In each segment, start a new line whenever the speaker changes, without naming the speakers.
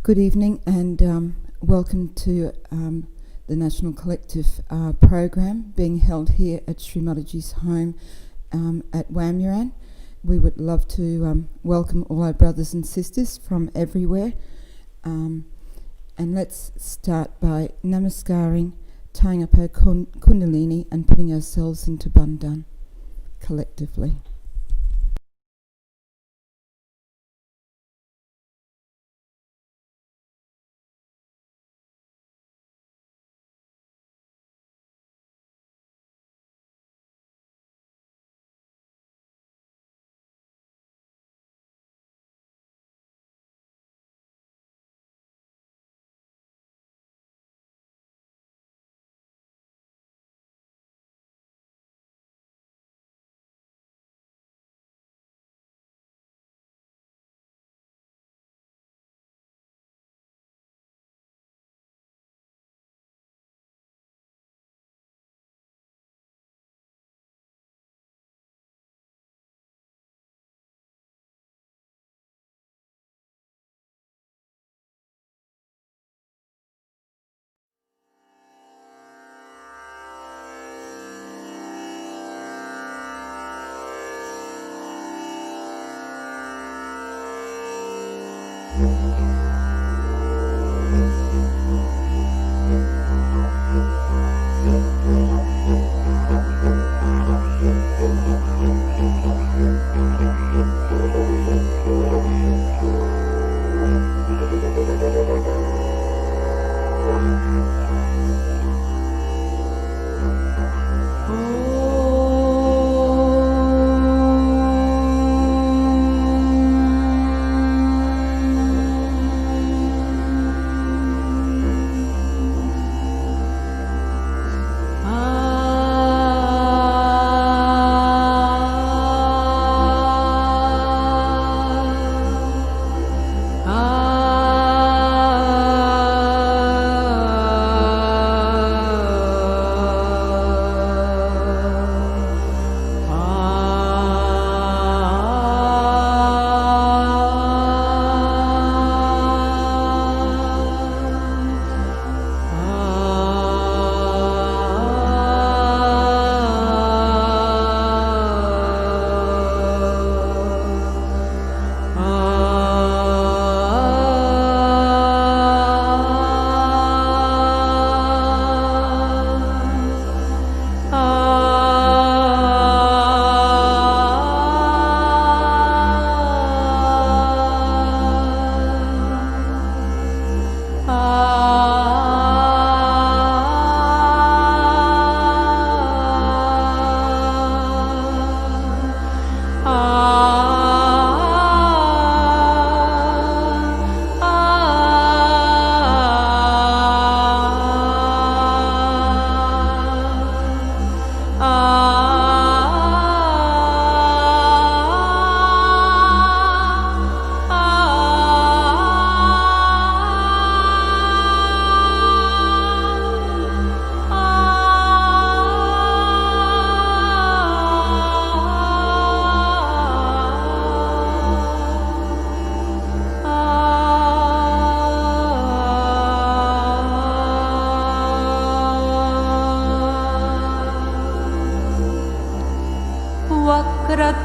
Good evening and welcome to the National Collective program being held here at Shri Mataji's home at Wamuran. We would love to welcome all our brothers and sisters from everywhere. And let's start by namaskaring, tying up our kundalini and putting ourselves into bandhan collectively.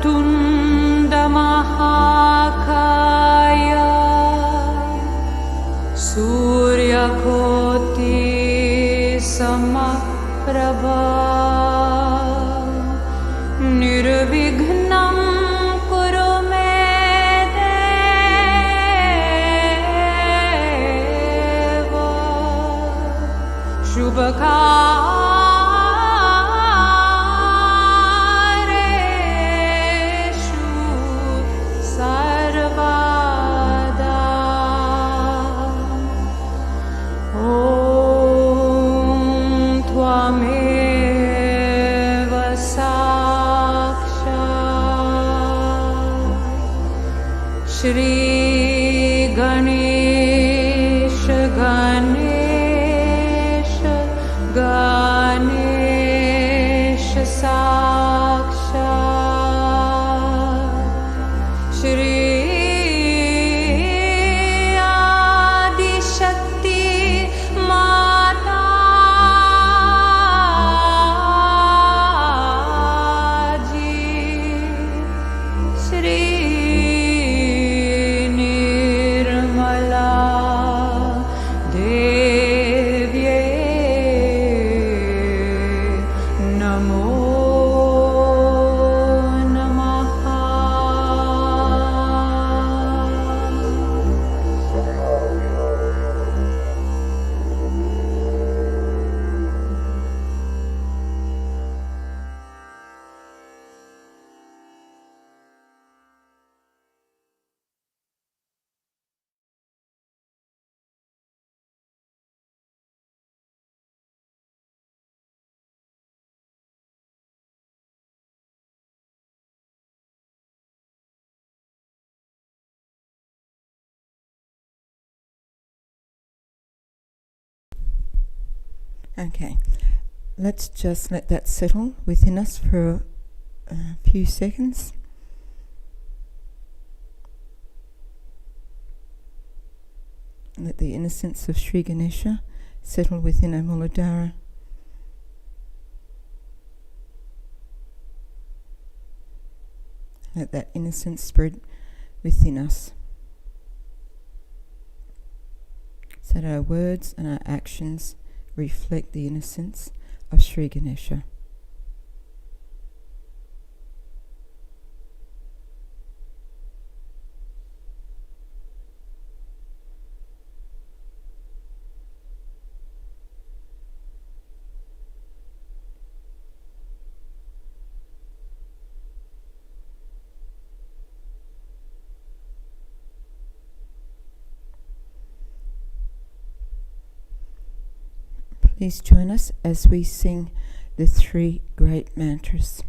Tunda Mahakaya Surya Koti Samaprabha Nirvighnam Kuru Me Deva Shubhaka Shri Ganesh Ganesh Ganesh
Okay, let's just let that settle within us for a few seconds. Let the innocence of Shri Ganesha settle within our Muladhara. Let that innocence spread within us, so that our words and our actions reflect the innocence of Shri Ganesha. Please join us as we sing the three great mantras.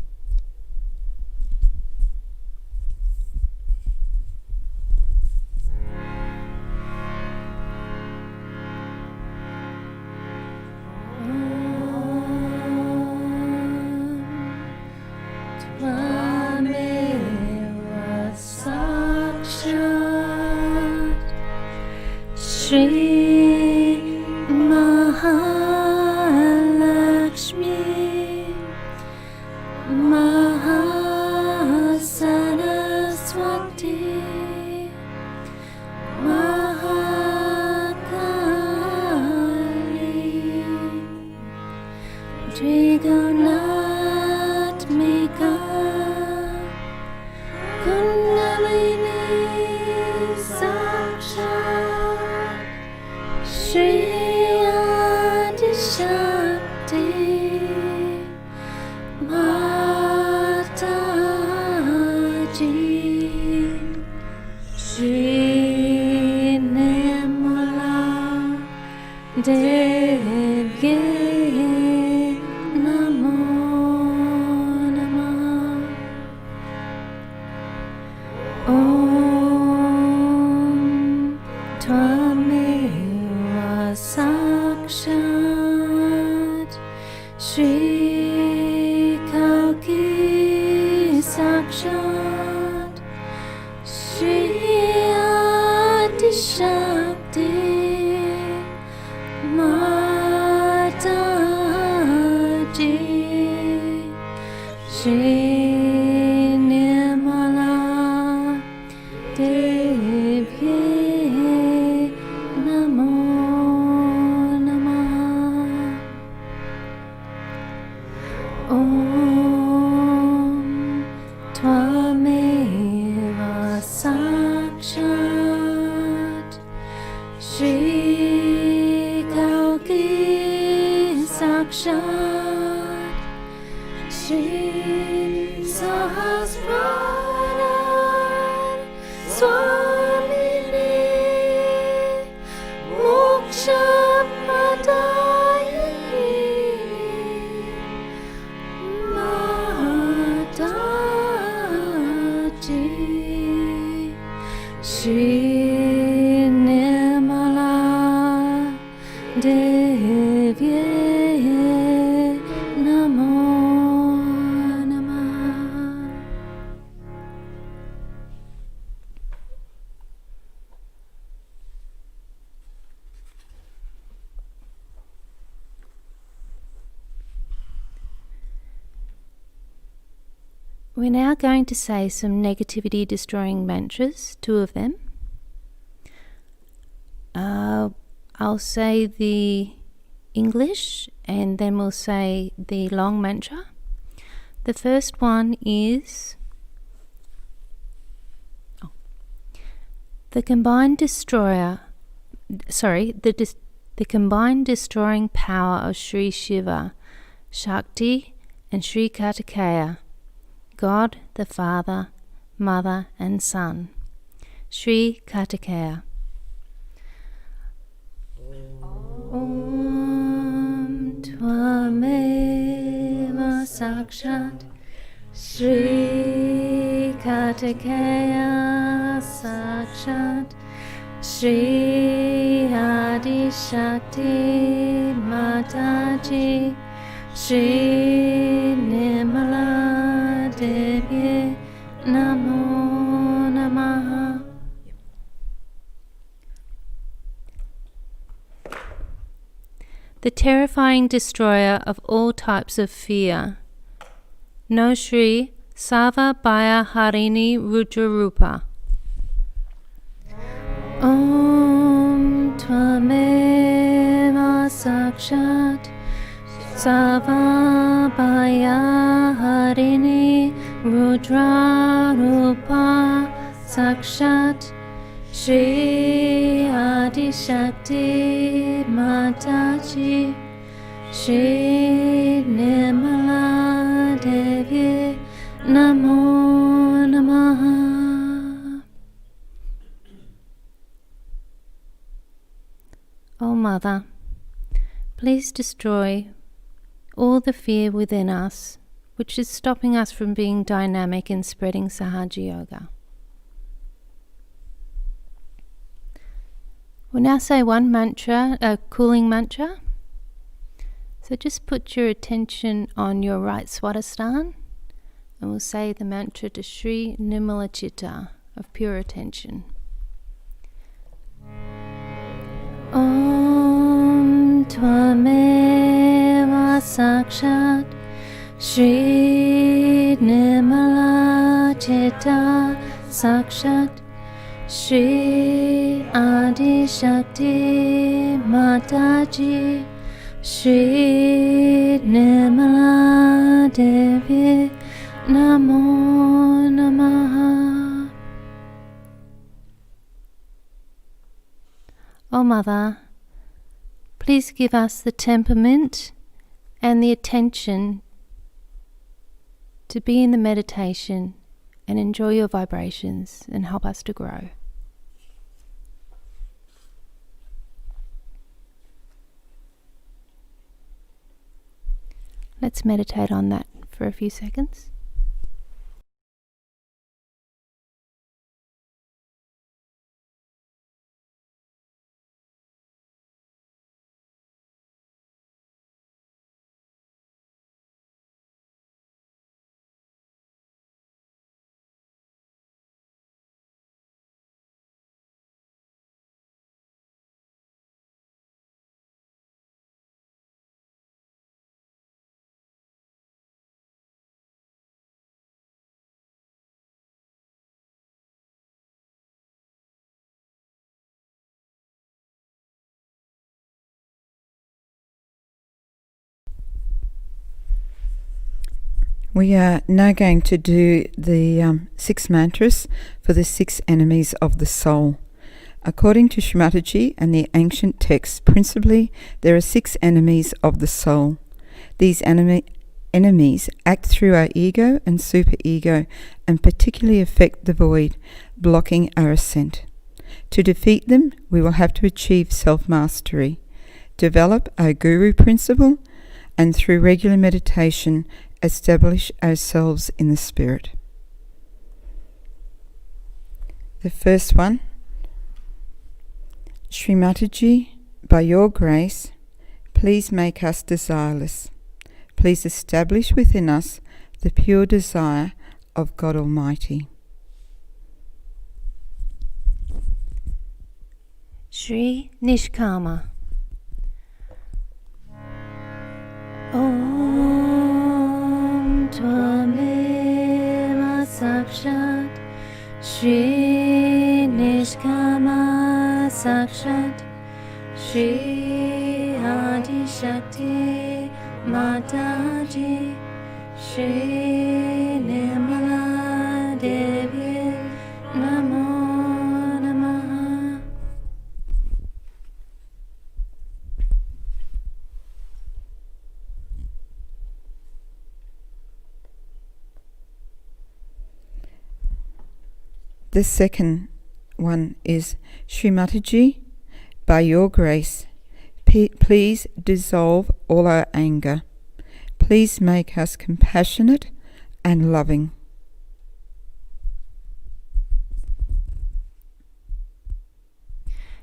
Shri Mahalakshmi Mahasaraswati Mahakali Trigunatmika Kundalini Sakshat Shri Adishakti Mataji Shri Nirmala Devi Namo Namah Om Tvameva Sakshat Shri Kalki Sakshat Shri Adishakti Mataji Shri Nirmala Devi Namo Namah Om Tvameva Sakshat Shri Kalki Sakshat Shri Sahasraran Swamini Moksha Mataji Shri Nirmala Devi Namo Namah. We're now going to say some negativity destroying mantras, 2 of them. I'll say the English and then we'll say the long mantra. The first one is the combined destroying power of Sri Shiva, Shakti and Sri Kartikeya, God the Father, Mother and Son. Sri Kartikeya. Om Tvameva Sakshat Shri Kartikeya Sakshat Shri Adi Shakti Mataji, Shri Nirmala Devi, Namo Namaha. The terrifying destroyer of all types of fear. No Shri Sava Bhaya Harini Rudrarupa. Om Tvameva Sakshat Sava Bhaya Harini Rudrarupa Sakshat Shri Adi Shakti Mataji, Shri Nirmala Devi, Namo Namaha. O Mother, please destroy all the fear within us which is stopping us from being dynamic in spreading Sahaja Yoga. We'll now say one mantra, a cooling mantra. So just put your attention on your right Swadhisthana, and we'll say the mantra to Shri Nirmala Chitta of pure attention. Om Tvameva Sakshat Shri Nirmala Chitta Sakshat Shri Adi Shakti Mataji, Shri Nirmala Devi, Namo Namaha. O Mother, please give us the temperament and the attention to be in the meditation and enjoy your vibrations and help us to grow. Let's meditate on that for a few seconds.
We are now going to do the 6 mantras for the 6 enemies of the soul. According to Shri Mataji and the ancient texts, principally there are 6 enemies of the soul. These enemies act through our ego and superego and particularly affect the void, blocking our ascent. To defeat them, we will have to achieve self-mastery, develop our guru principle, and through regular meditation establish ourselves in the spirit. The first one, Shri Mataji, by your grace, please make us desireless. Please establish within us the pure desire of God Almighty.
Shri Nishkama. Om Tvameva Sakshat Shri Nishkama Sakshat Shri Adi Shakti Mataji Shri Nirmala Devi Namo Namaha.
The second one is Shri Mataji, by your grace, please dissolve all our anger. Please make us compassionate and loving.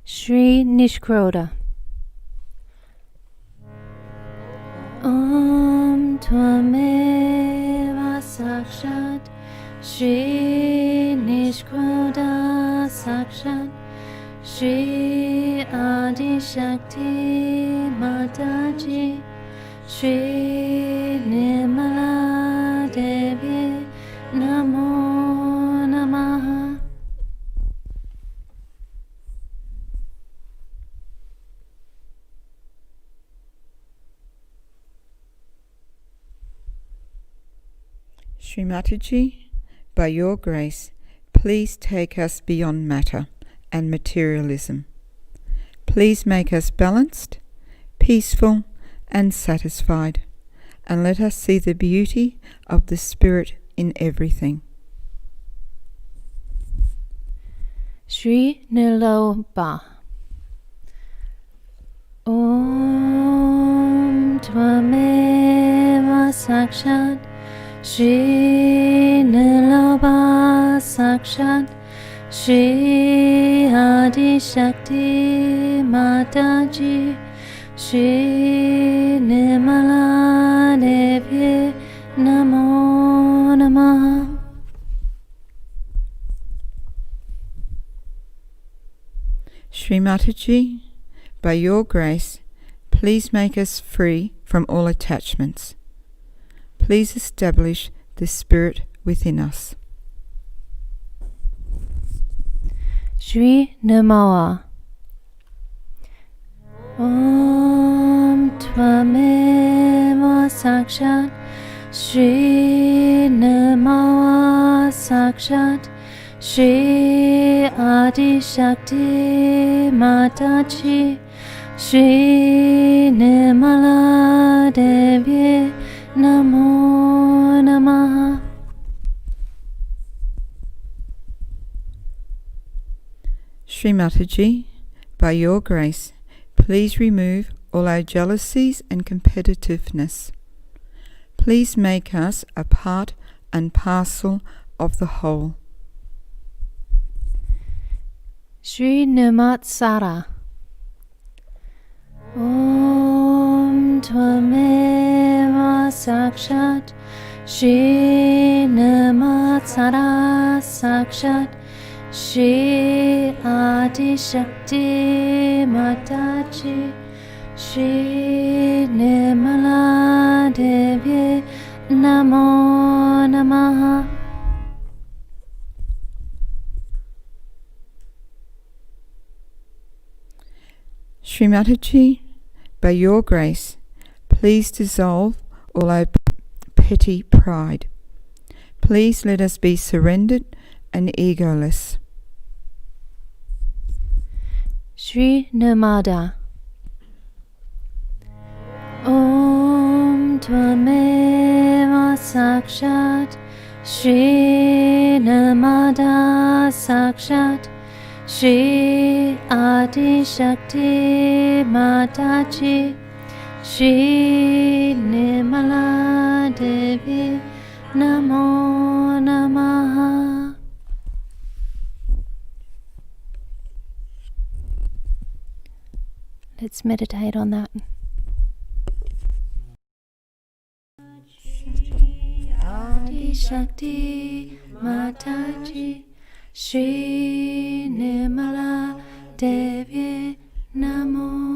Shri Nishkroda. Tvameva Sakshat Shri Nishkuda Sakshat Shri Adi Shakti Mataji Shri Nirmala Devi Namo Namaha.
Shri Mataji, by your grace, please take us beyond matter and materialism. Please make us balanced, peaceful, and satisfied, and let us see the beauty of the Spirit in everything.
Shri Niloba. Om Tvameva Sakshat Shri Niloba Sakshat Shri Adi Shakti Mataji Shri Nirmala Devi Namo Namaha.
Shri Mataji, by your grace, please make us free from all attachments. Please establish the Spirit within us.
Shri Nirmala. Om Tvameva Sakshat Shri Nirmala Sakshat Shri Adi Shakti Mataji Shri Nirmala Devi Namo Namaha.
Shri Mataji, by your grace, please remove all our jealousies and competitiveness. Please make us a part and parcel of the whole.
Shri Nirmatsara. Om Tvameva Sakshat Shri Nirmatsara Sakshat Shri Adi Shakti Mataji Shri Nirmala Devi Namo Namaha.
Shri Mataji, by your grace, please dissolve all our petty pride. Please let us be surrendered and egoless.
Shri Nirmada. Om Tvameva Sakshat Shri Nirmada Sakshat Shri Adi Shakti Mataji Shri Nirmala Devi Namo Namaha. Let's meditate on that. Adi Shakti Mataji Shri Nirmala Devi Namo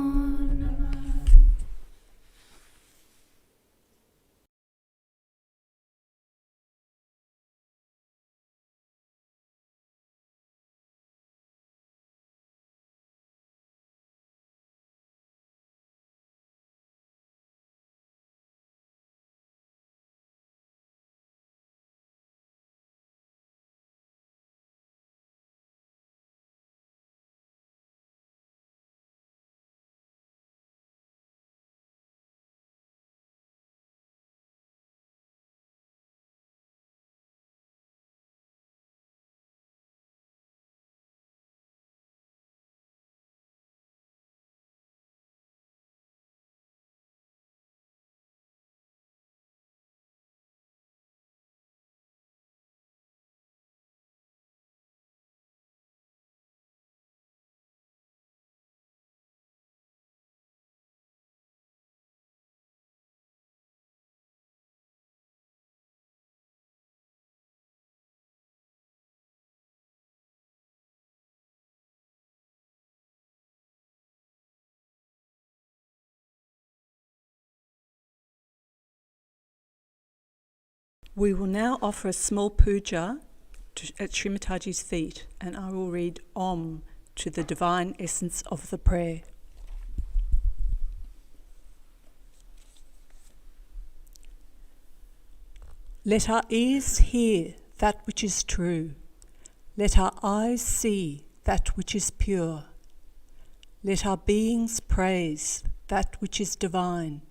We will now offer a small puja at Shri Mataji's feet, and I will read Om to the divine essence of the prayer. Let our ears hear that which is true. Let our eyes see that which is pure. Let our beings praise that which is divine.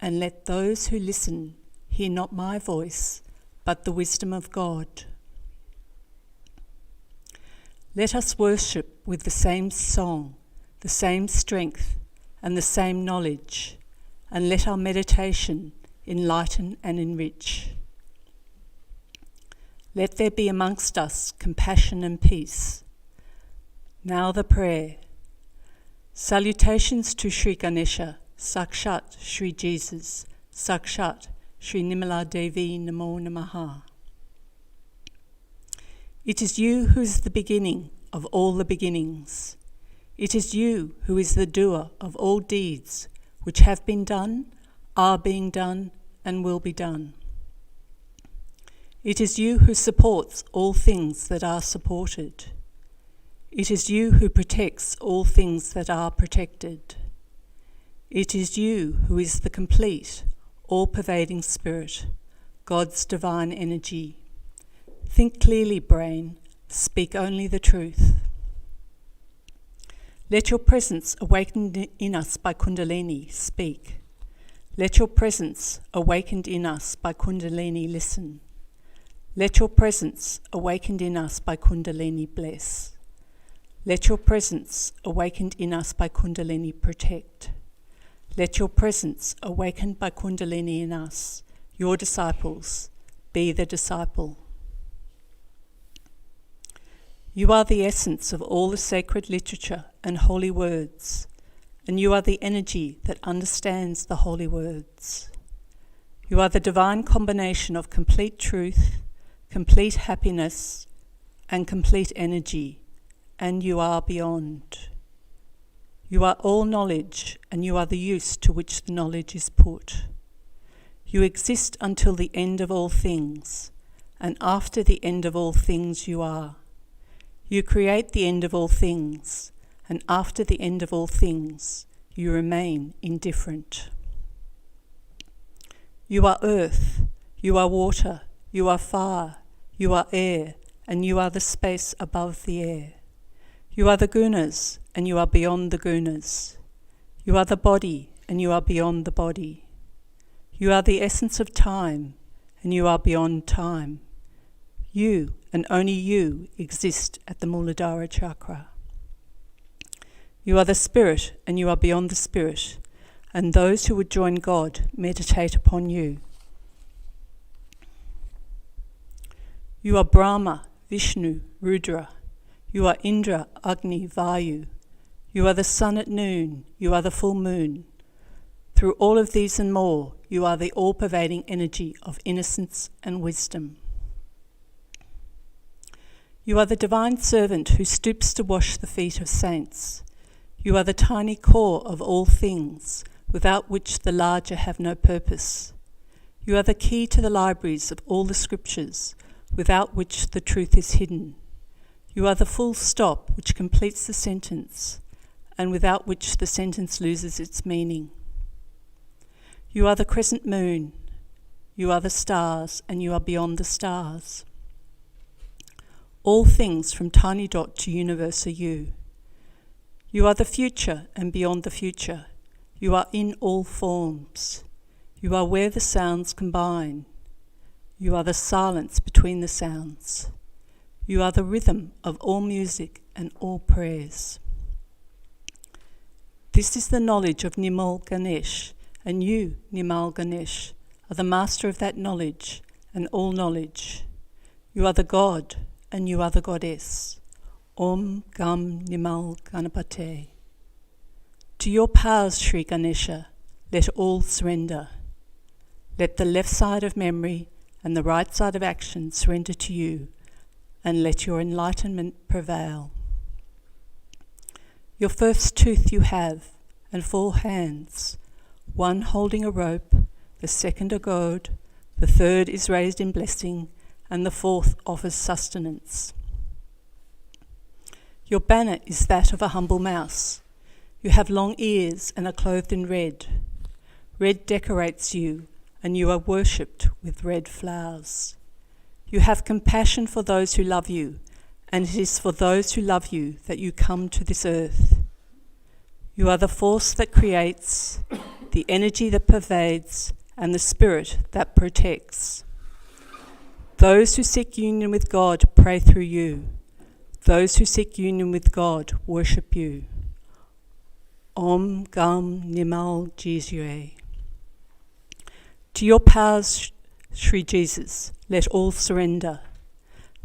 And let those who listen hear not my voice, but the wisdom of God. Let us worship with the same song, the same strength, and the same knowledge, and let our meditation enlighten and enrich. Let there be amongst us compassion and peace. Now the prayer. Salutations to Shri Ganesha, Sakshat Shri Jesus, Sakshat Shri Nimala Devi Namo Namaha. It is you who is the beginning of all the beginnings. It is you who is the doer of all deeds which have been done, are being done, and will be done. It is you who supports all things that are supported. It is you who protects all things that are protected. It is you who is the complete, all-pervading spirit, God's divine energy. Think clearly, brain, speak only the truth. Let your presence awakened in us by Kundalini speak. Let your presence awakened in us by Kundalini listen. Let your presence awakened in us by Kundalini bless. Let your presence awakened in us by Kundalini protect. Let your presence awakened by Kundalini in us, your disciples, be the disciple. You are the essence of all the sacred literature and holy words, and you are the energy that understands the holy words. You are the divine combination of complete truth, complete happiness, and complete energy, and you are beyond. You are all knowledge, and you are the use to which the knowledge is put. You exist until the end of all things, and after the end of all things you are. You create the end of all things, and after the end of all things, you remain indifferent. You are earth, you are water, you are fire, you are air, and you are the space above the air. You are the gunas, and you are beyond the gunas. You are the body, and you are beyond the body. You are the essence of time, and you are beyond time. You, and only you, exist at the Muladhara chakra. You are the spirit, and you are beyond the spirit, and those who would join God meditate upon you. You are Brahma, Vishnu, Rudra. You are Indra, Agni, Vayu. You are the sun at noon. You are the full moon. Through all of these and more, you are the all-pervading energy of innocence and wisdom. You are the divine servant who stoops to wash the feet of saints. You are the tiny core of all things, without which the larger have no purpose. You are the key to the libraries of all the scriptures, without which the truth is hidden. You are the full stop which completes the sentence, and without which the sentence loses its meaning. You are the crescent moon. You are the stars, and you are beyond the stars. All things from tiny dot to universe are you. You are the future and beyond the future. You are in all forms. You are where the sounds combine. You are the silence between the sounds. You are the rhythm of all music and all prayers. This is the knowledge of Nimal Ganesh, and you, Nimal Ganesh, are the master of that knowledge and all knowledge. You are the God, and you are the goddess. Om Gam Nimal Ganapate. To your powers, Shri Ganesha, let all surrender. Let the left side of memory and the right side of action surrender to you, and let your enlightenment prevail. Your first tooth you have, and 4 hands, one holding a rope, the second a gourd, the third is raised in blessing, and the fourth offers sustenance. Your banner is that of a humble mouse. You have long ears and are clothed in red. Red decorates you, and you are worshipped with red flowers. You have compassion for those who love you, and it is for those who love you that you come to this earth. You are the force that creates, the energy that pervades, and the spirit that protects. Those who seek union with God pray through you. Those who seek union with God worship you. Om Gam Nimal Jizue. To your powers, Shri Jesus, let all surrender.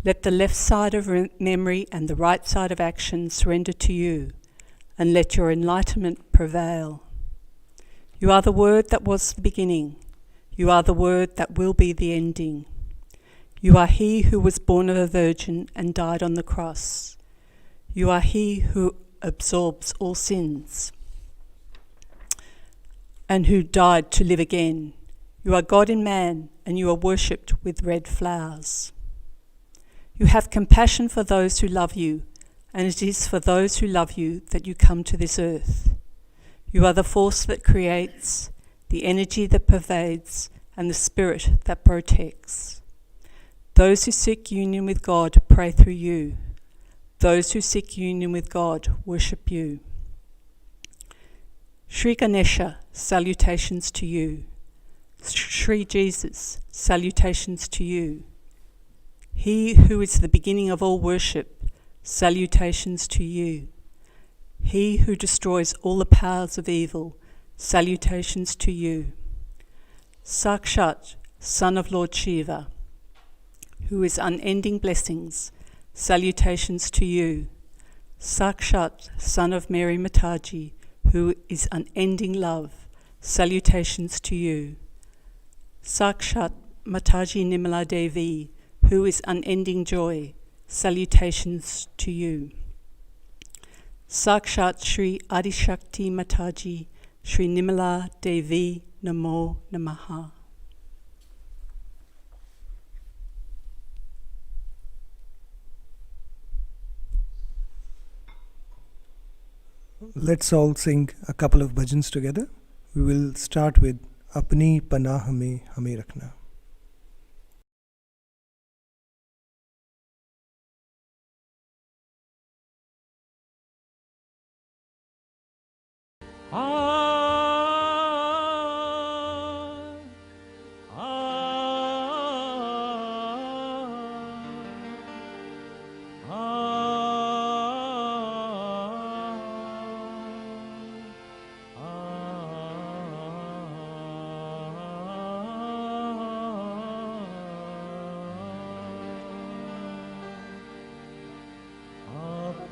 Let the left side of memory and the right side of action surrender to you, and let your enlightenment prevail. You are the word that was the beginning. You are the word that will be the ending. You are he who was born of a virgin and died on the cross. You are he who absorbs all sins and who died to live again. You are God in man, and you are worshipped with red flowers. You have compassion for those who love you, and it is for those who love you that you come to this earth. You are the force that creates, the energy that pervades, and the spirit that protects. Those who seek union with God pray through you. Those who seek union with God worship you. Shri Ganesha, salutations to you. Shri Jesus, salutations to you. He who is the beginning of all worship, salutations to you. He who destroys all the powers of evil, salutations to you. Sakshat, son of Lord Shiva, who is unending blessings, salutations to you. Sakshat, son of Mary Mataji, who is unending love, salutations to you. Sakshat Mataji Nimala Devi, who is unending joy, salutations to you. Sakshat Shri Adishakti Mataji, Shri Nimala Devi, Namo Namaha.
Let's all sing a couple of bhajans together. We will start with Apni Panah Mein Hame Rakhna.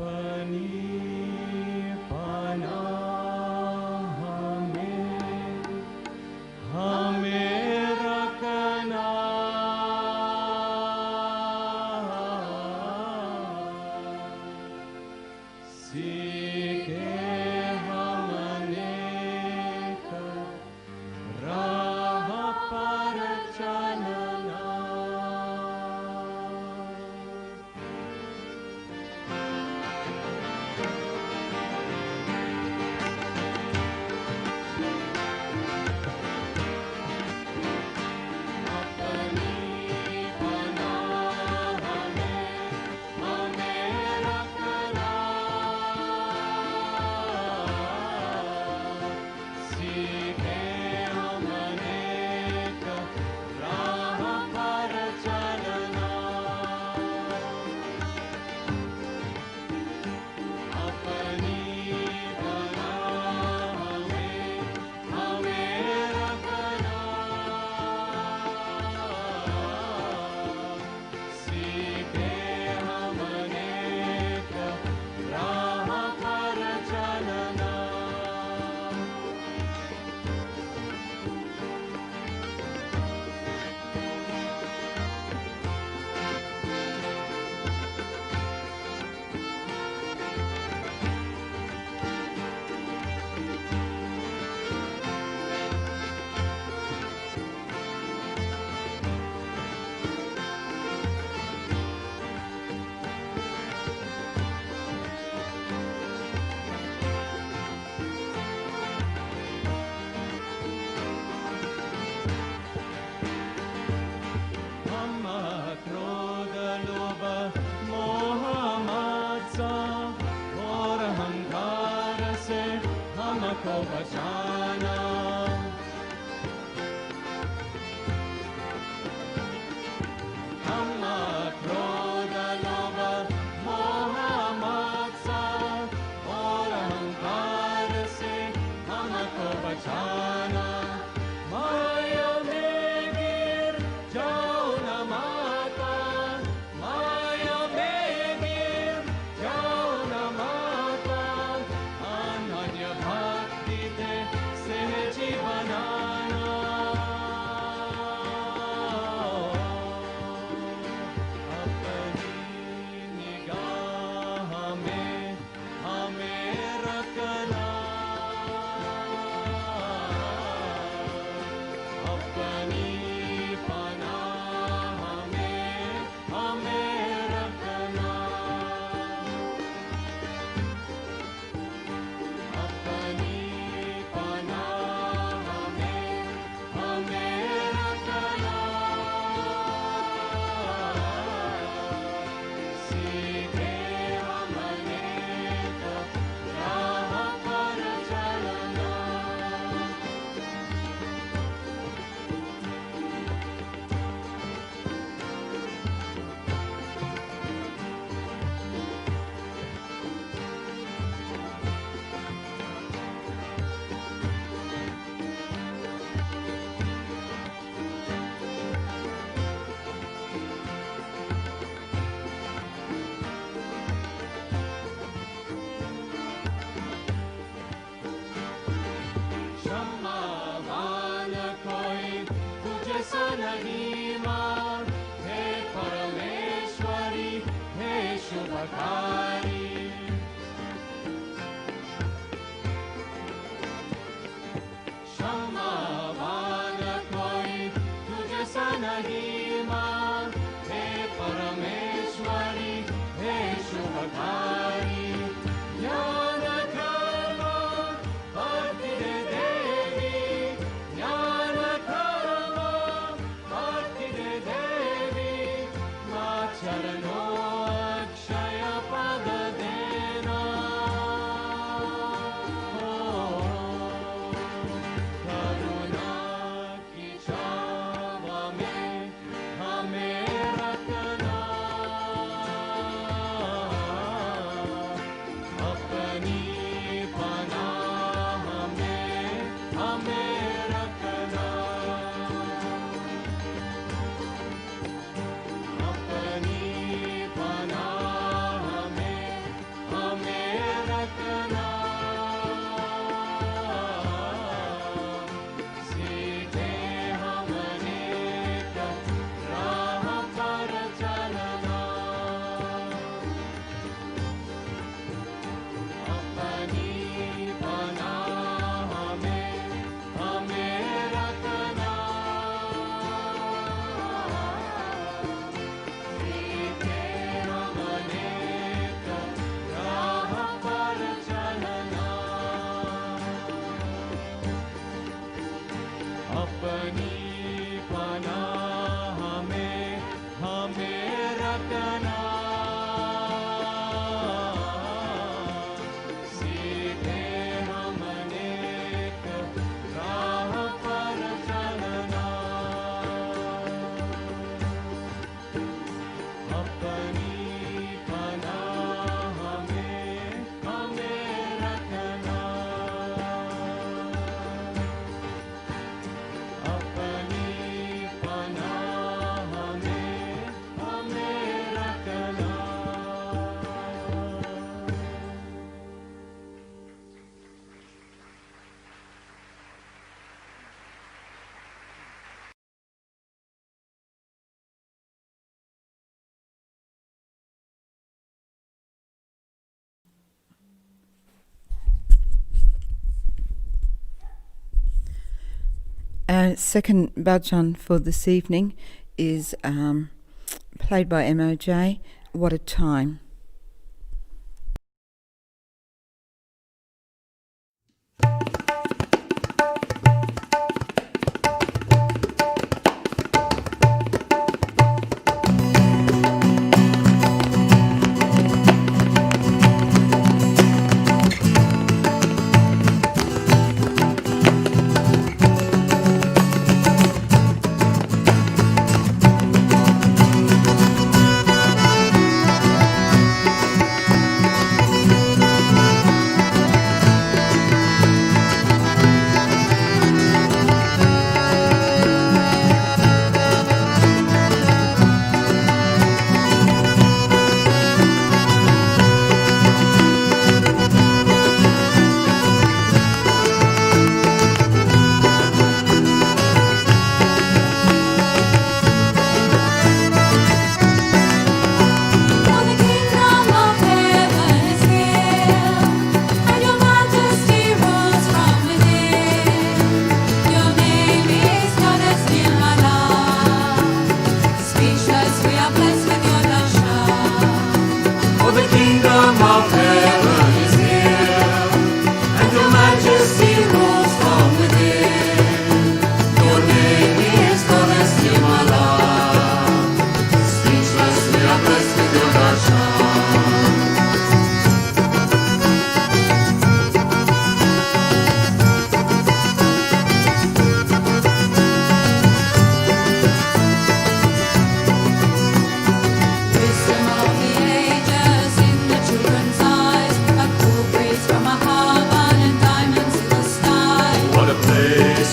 Apni panah bhajana. Kama krodha lobha moha matsa और अहंकार से हमको बचाना. माया में गिर जाओ न माता, माया में गिर जाओ न माता. अनन्य भक्ति दे सहजी बनाना. अपनी निगाह में हमें रखना. अपनी पनाह में हमें रखना. अपनी पनाह में हमें रखना. सीधे हमने तो राह पर चलना. क्षमावान कोई तुझसा नहीं मां. हे परमेश्वरी हे शुभकारी. क्षमावान कोई तुझसा नहीं मां. हे परमेश्वरी हे शुभकारी. ज्ञान कर्म भक्ति दे देवी. ज्ञान कर्म भक्ति दे देवी. मां चरणों अक्षय पद देना. करुणा की छाव में हमें रखना. अपनी पनाह में हमें रखना. अपनी पनाह में हमें रखना. सीधे हमने राह पर चलना. अपनी पनाह में हमें रखना. सीधे हमने राह पर चलना. अपनी पनाह में हमें रखना. सीधे हमने राह पर चलना. अपनी पनाह में हमें रखना. अपनी पनाह में हमें रखना.
Our second bhajan for this evening is played by MOJ, What a Time.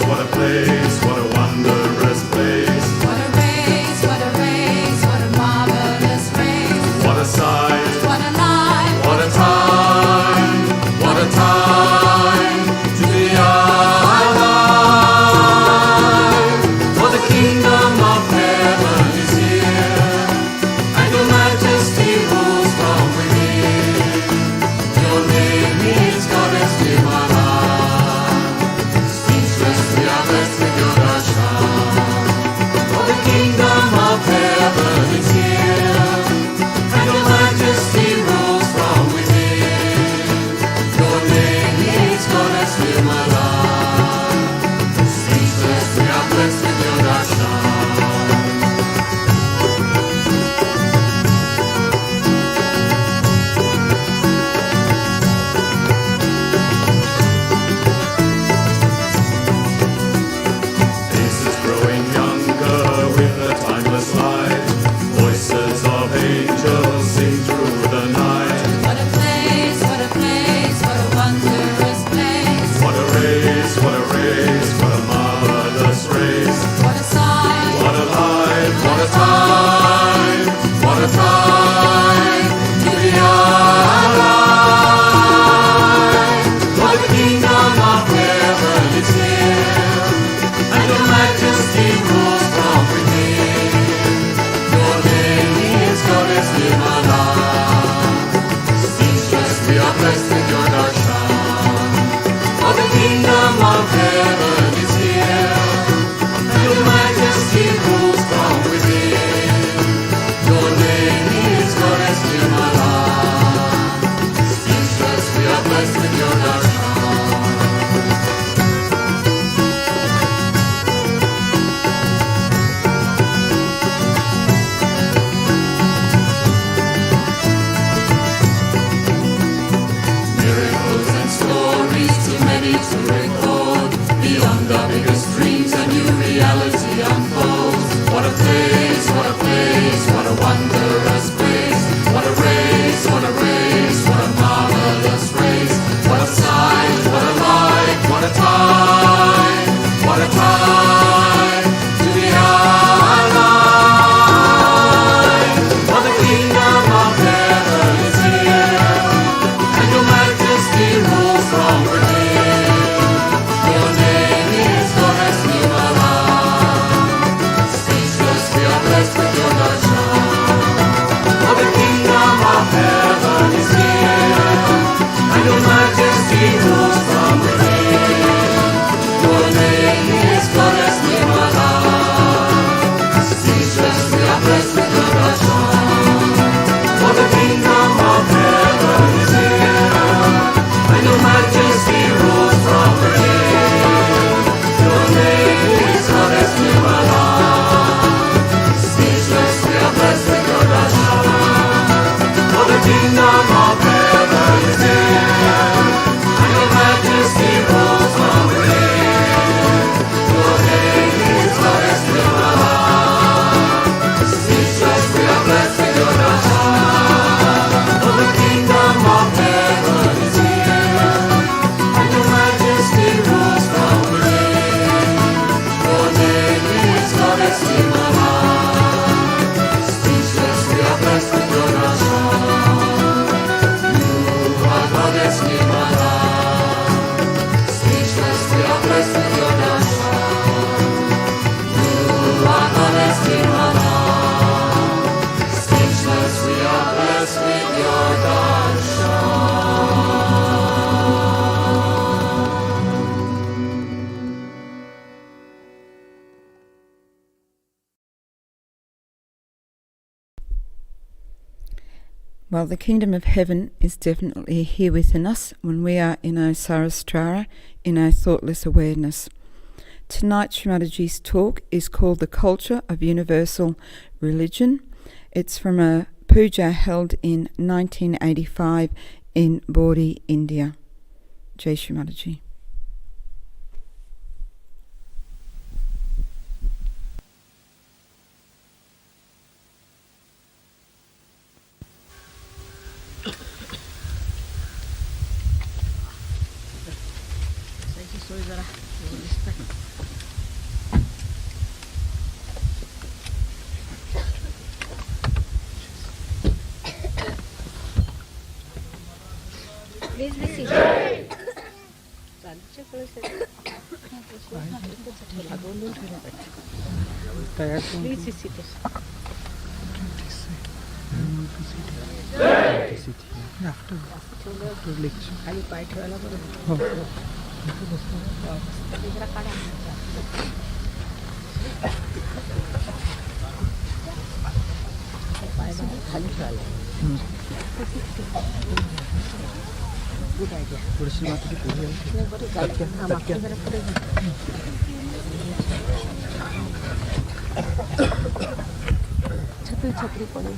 what a place, what a wondrous place.
What a race, what a race, what a marvelous race.
What a sight,
What a life,
what a time to be alive. For the kingdom of heaven is here, and your majesty rules from within. Your name is Goddess Nirmala. Speechless we are blessed with your darshan. For the kingdom of heaven is here, and your majesty rules from within. Your name is Goddess Nirmala. Speechless we are blessed with your darshan. Faces growing younger with a timeless light. Voices of angels sing through the night.
what a place, what a place, what a wondrous place.
What a race, what a race, what a marvelous race.
What a sight,
What a life, what a time to be alive. For the kingdom of heaven is here, and your majesty rules from within. Your name is Goddess Nirmala. Speechless we are blessed with your darshan. For the kingdom of heaven is here, and your majesty rules from within. Your name is Goddess Nirmala. Speechless we are blessed with your darshan. Miracles and stories too many to record. Beyond our biggest dreams, a new reality unfolds. What a place, what a place, what a wondrous place. What a race, what a race, what a marvelous race. What a sight, what a light, what a time to be alive. For the kingdom of heaven is here, and your majesty rules from within. Your name is Goddess Nirmala. Speechless we are blessed with your darshan. For the kingdom of heaven is here, and your majesty rules from within. Your name is Goddess Nirmala. Speechless we are blessed with your darshan. For the kingdom of heaven is here, and your majesty rules from within. Your name is Goddess Nirmala. Speechless we are blessed with your darshan. For the kingdom of heaven is here, and your majesty rules from within. Your name is Goddess Nirmala. Speechless we are blessed with your darshan. For the kingdom of heaven is here, and your majesty rules from within. Your name is Goddess Nirmala. Speechless we are blessed with your darshan. You are Goddess Nirmala. Speechless we are blessed with your darshan. You are Goddess Nirmala. Speechless we are blessed with your darshan.
Well, the kingdom of heaven is definitely here within us when we are in our Sarastra, in our thoughtless awareness. Tonight, Shri Mataji's talk is called The Culture of Universal Religion. It's from a puja held in 1985 in Bori, India. Jai Shri Mataji.
Soy Zara.
Please be seated. Please be seated. छत्री पड़ी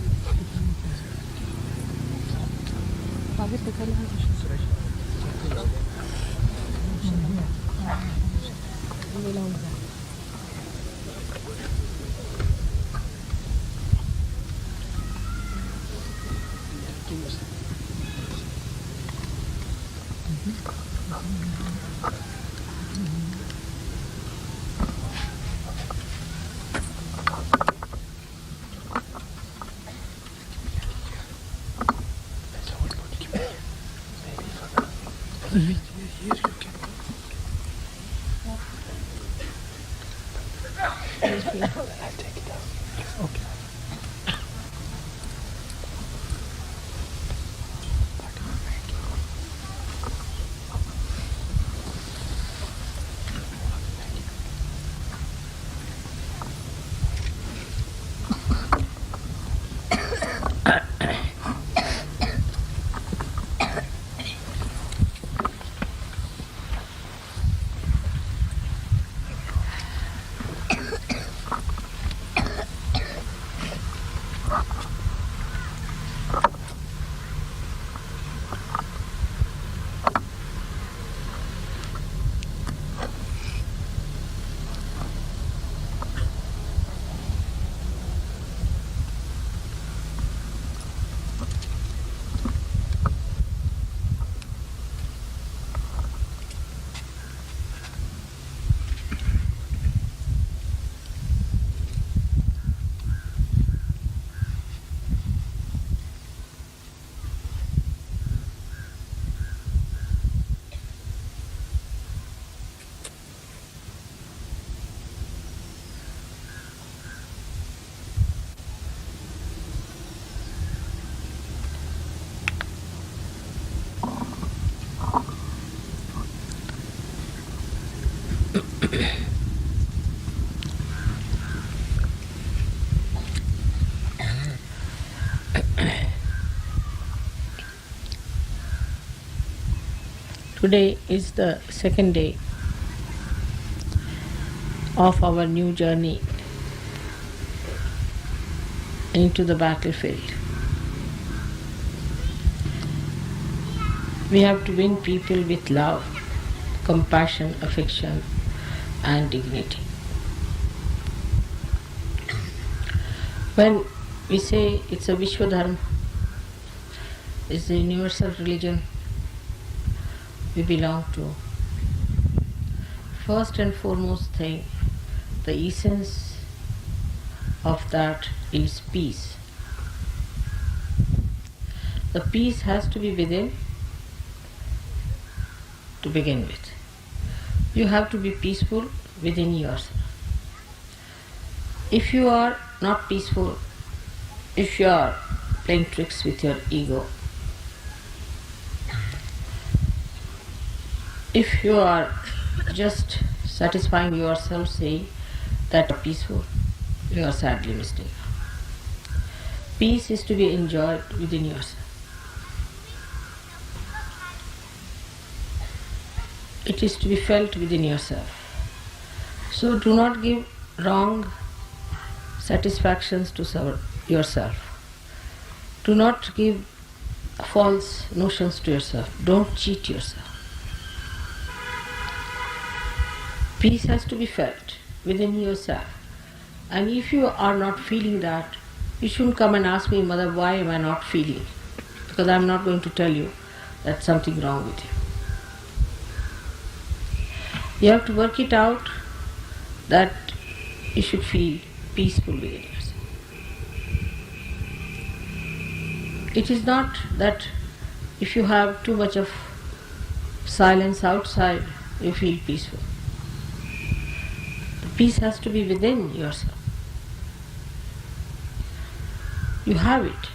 Today is the second day of our new journey into the battlefield. We have to win people with love, compassion, affection, and dignity. When we say it's a Vishwa Dharma, it's a universal religion we belong to, first and foremost thing, the essence of that is peace. The peace has to be within to begin with. You have to be peaceful within yourself. If you are not peaceful, if you are playing tricks with your ego, if you are just satisfying yourself saying that you are peaceful, you are sadly mistaken. Peace is to be enjoyed within yourself. It is to be felt within yourself. So do not give wrong satisfactions to yourself. Do not give false notions to yourself. Don't cheat yourself. Peace has to be felt within yourself. And if you are not feeling that, you shouldn't come and ask me, Mother, why am I not feeling? Because I am not going to tell you that's something wrong with you. You have to work it out that you should feel peaceful within yourself. It is not that if you have too much of silence outside, you feel peaceful. The peace has to be within yourself. You have it.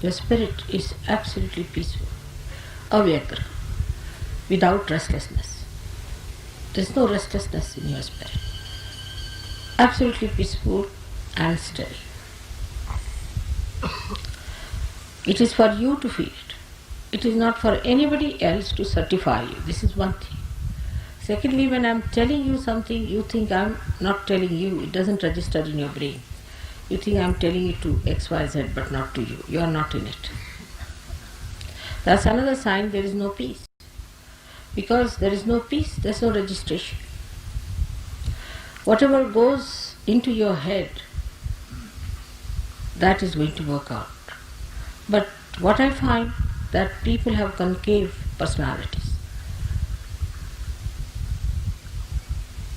Your spirit is absolutely peaceful. Avyagra, without restlessness. There is no restlessness in your spirit. Absolutely peaceful and steady. It is for you to feel it. It is not for anybody else to certify you. This is one thing. Secondly, when I am telling you something, you think I am not telling you. It doesn't register in your brain. You think I am telling it to X, Y, Z, but not to you. You are not in it. That's another sign there is no peace. Because there is no peace, there is no registration. Whatever goes into your head, that is going to work out. But what I find, that people have concave personalities.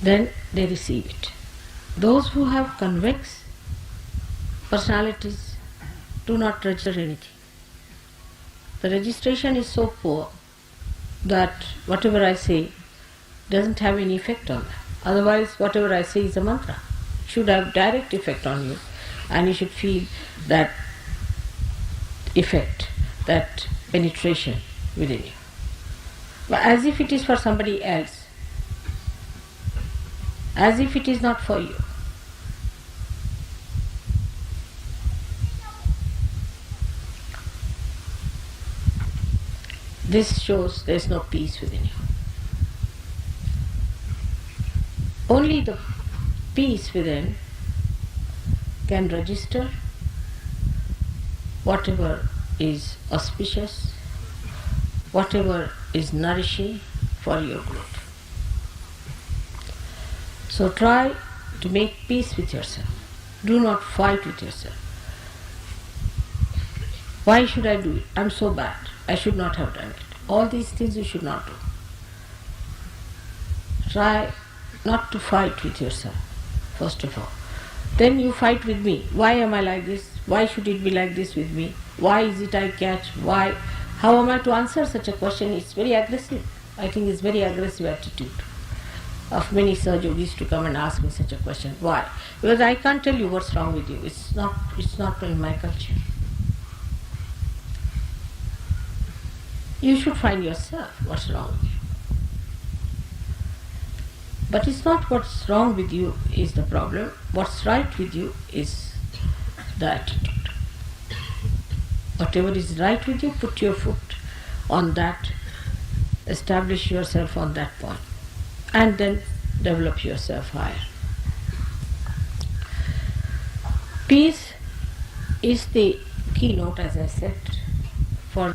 Then they receive it. Those who have convex personalities do not register anything. The registration is so poor that whatever I say doesn't have any effect on them. Otherwise, whatever I say is a mantra. It should have direct effect on you, and you should feel that effect, that penetration within you. But as if it is for somebody else, as if it is not for you. This shows there is no peace within you. Only the peace within can register whatever is auspicious, whatever is nourishing for your growth. So try to make peace with yourself. Do not fight with yourself. Why should I do it? I'm so bad. I should not have done it. All these things you should not do. Try not to fight with yourself, first of all. Then you fight with me. Why am I like this? Why should it be like this with me? Why is it I catch? Why? How am I to answer such a question? It's very aggressive. I think it's very aggressive attitude of many Sahaja yogis to come and ask me such a question. Why? Because I can't tell you what's wrong with you. It's not in my culture. You should find yourself what's wrong with you. But it's not what's wrong with you is the problem. What's right with you is the attitude. Whatever is right with you, put your foot on that, establish yourself on that point, and then develop yourself higher. Peace is the keynote, as I said, for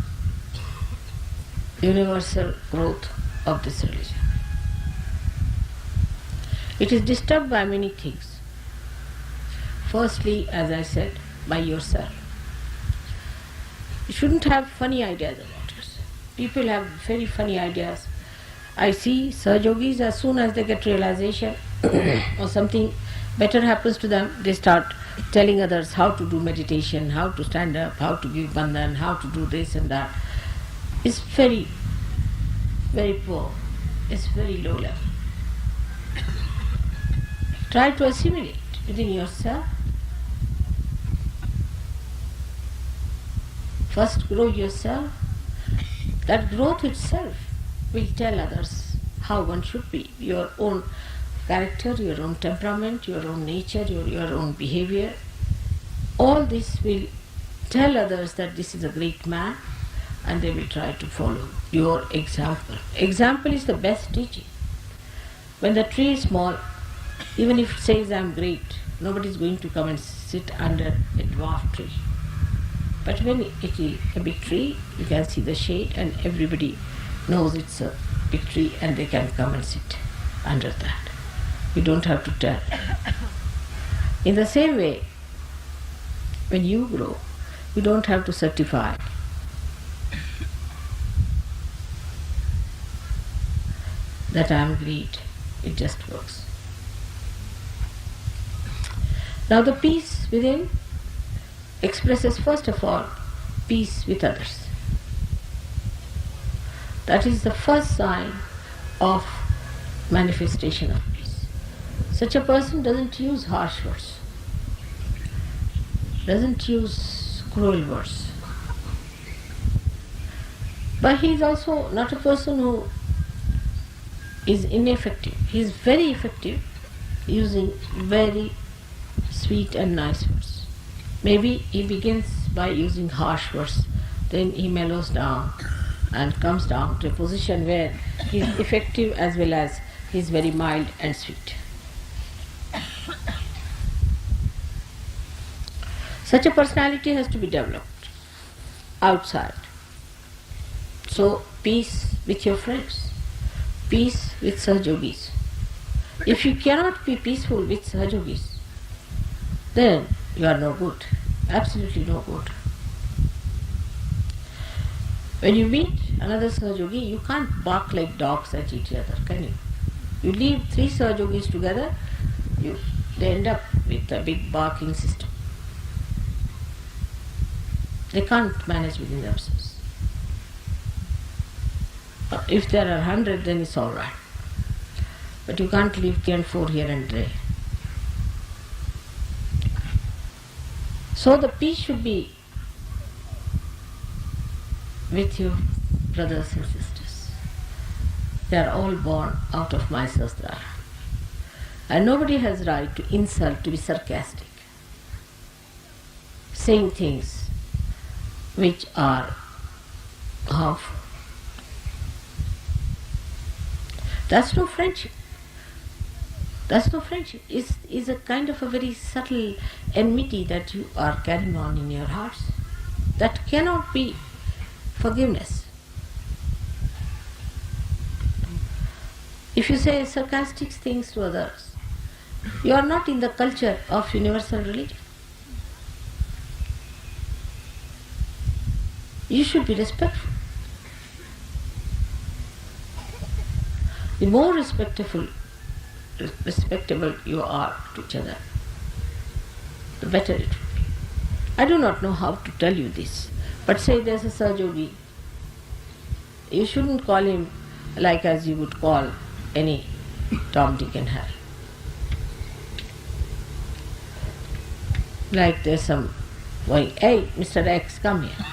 universal growth of this religion. It is disturbed by many things. Firstly, as I said, by yourself. You shouldn't have funny ideas about yourself. People have very funny ideas. I see Sahaja yogis, as soon as they get realization or something better happens to them, they start telling others how to do meditation, how to stand up, how to give bandhan, how to do this and that. It's very, very poor. It's very low level. Try to assimilate within yourself. First grow yourself. That growth itself will tell others how one should be. Your own character, your own temperament, your own nature, your own behavior. All this will tell others that this is a great man, and they will try to follow your example. Example is the best teaching. When the tree is small, even if it says I am great, nobody is going to come and sit under a dwarf tree. But when it is a big tree, you can see the shade and everybody knows it's a big tree and they can come and sit under that. You don't have to tell. In the same way, when you grow, you don't have to certify. That I am great. it just works. Now the peace within expresses first of all peace with others. That is the first sign of manifestation of peace. Such a person doesn't use harsh words, doesn't use cruel words. But he is also not a person who is ineffective. He is very effective using very sweet and nice words. Maybe he begins by using harsh words, then he mellows down and comes down to a position where he is effective as well as he is very mild and sweet. Such a personality has to be developed outside. So, peace with your friends, peace with Sahajogis. If you cannot be peaceful with Sahajogis, then you are no good, absolutely no good. When you meet another Sahajogi, you can't bark like dogs at each other, can you? You leave 3 Sahajogis together, they end up with a big barking system. They can't manage within themselves. If there are 100, then it's all right. But you can't leave 3 and 4 here and there. So the peace should be with your brothers and sisters. They are all born out of my sastra. And nobody has right to insult, to be sarcastic, saying things which are harmful. That's no friendship. That's no friendship. It's a kind of a very subtle enmity that you are carrying on in your hearts. That cannot be forgiveness. If you say sarcastic things to others, you are not in the culture of universal religion. You should be respectful. The more respectable you are to each other, the better it will be. I do not know how to tell you this, but say there's a Sahajogi, you shouldn't call him like as you would call any Tom, Dick and Harry. Like there's some going, hey, Mr. X, come here.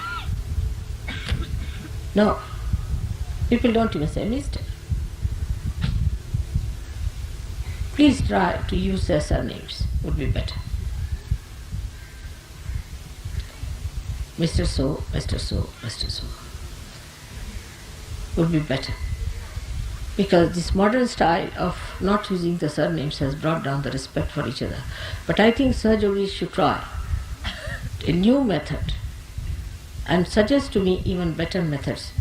No, people don't even say Mr. Please try to use their surnames, would be better. Mr. So, Mr. So, Mr. So would be better. Because this modern style of not using the surnames has brought down the respect for each other. But I think Sahajogis should try a new method and suggest to me even better methods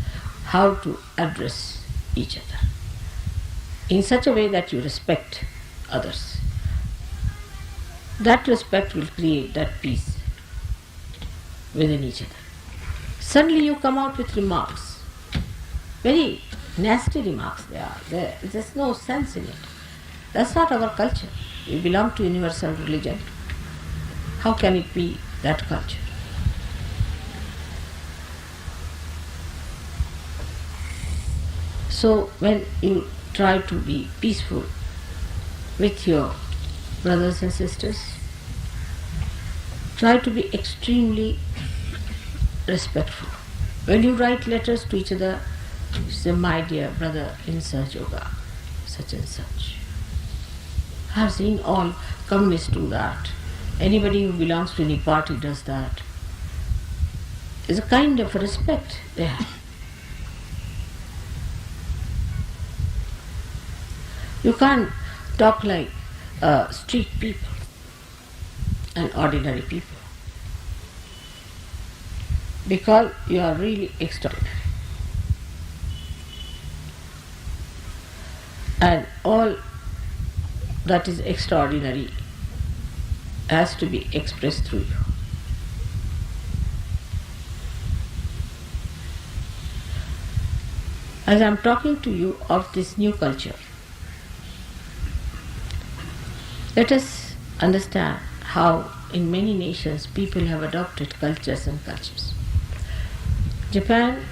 how to address each other in such a way that you respect others. That respect will create that peace within each other. Suddenly you come out with remarks, very nasty remarks they are. There's no sense in it. That's not our culture. We belong to universal religion. How can it be that culture? So when you try to be peaceful with your brothers and sisters, try to be extremely respectful. When you write letters to each other, you say, my dear brother in Sahaja Yoga, such and such. I have seen all communists do that. Anybody who belongs to any party does that. It's a kind of respect they have. You can't talk like street people and ordinary people, because you are really extraordinary. And all that is extraordinary has to be expressed through you. As I am talking to you of this new culture, Let us understand how in many nations people have adopted cultures and cultures. Japan,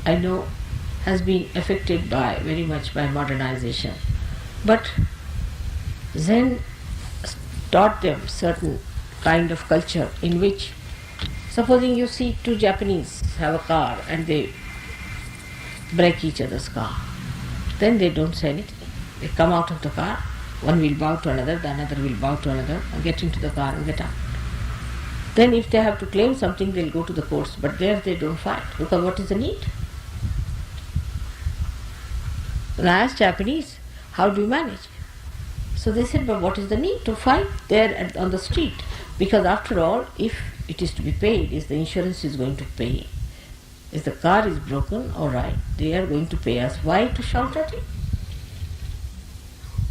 I know, has been affected very much by modernization, but Zen taught them certain kind of culture in which, supposing you see two Japanese have a car and they break each other's car, then they don't say anything. They come out of the car, one will bow to another, the another will bow to another, and get into the car and get out. Then if they have to claim something, they'll go to the courts, but there they don't fight, because what is the need? When I asked Japanese, how do you manage? So they said, but what is the need to fight there on the street? Because after all, if it is to be paid, if the insurance is going to pay, if the car is broken, all right, they are going to pay us. Why to shout at it?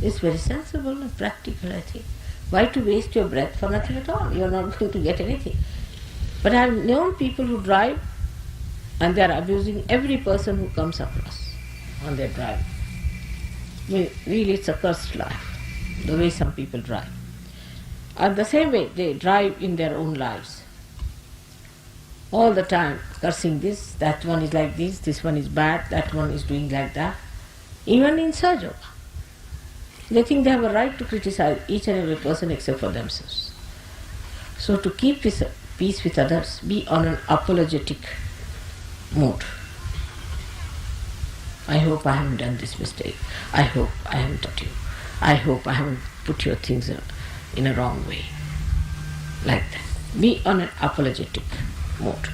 It's very sensible and practical, I think. Why to waste your breath for nothing at all? You are not going to get anything. But I have known people who drive and they are abusing every person who comes across on their drive. Really, it's a cursed life, the way some people drive. And the same way they drive in their own lives. All the time cursing this, that one is like this one is bad, that one is doing like that. Even in Sahaja, they think they have a right to criticize each and every person except for themselves. So to keep peace with others, be on an apologetic mood. I hope I haven't done this mistake. I hope I haven't taught you. I hope I haven't put your things in a wrong way. Like that. Be on an apologetic mode.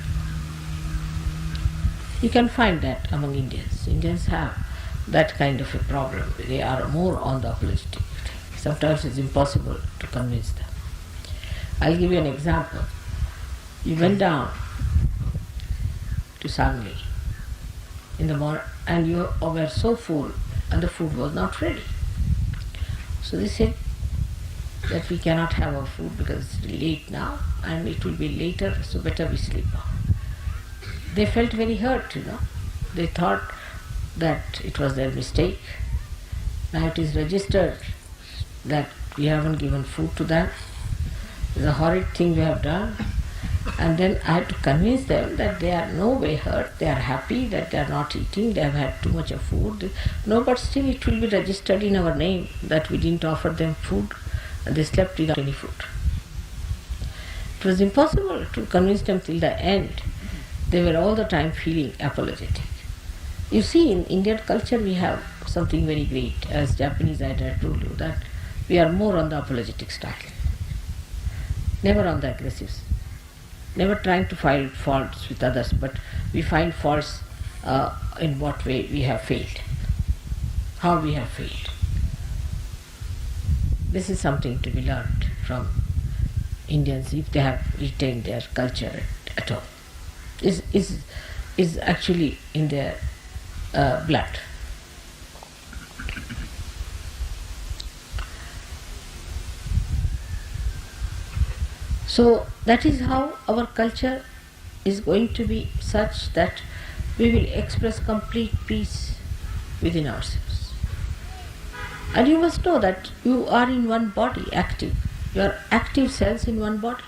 You can find that among Indians. Indians have that kind of a problem. They are more on the apologetic. Sometimes it's impossible to convince them. I'll give you an example. You went down to Sangli in the morning and you were so full and the food was not ready. So they said that we cannot have our food because it's late now and it will be later, so better we sleep now. They felt very hurt, They thought that it was their mistake. Now it is registered that we haven't given food to them. It's a horrid thing we have done. And then I had to convince them that they are no way hurt, they are happy that they are not eating, they have had too much of food. No, but still it will be registered in our name that we didn't offer them food and they slept without any food. It was impossible to convince them till the end. They were all the time feeling apologetic. You see, in Indian culture we have something very great. As Japanese, I had told you that we are more on the apologetic style. Never on the aggressive. Never trying to find faults with others, but we find faults in what way we have failed, how we have failed. This is something to be learned from Indians if they have retained their culture at all. Is actually in their blood. So that is how our culture is going to be such that we will express complete peace within ourselves. And you must know that you are in one body, active. You are active cells in one body.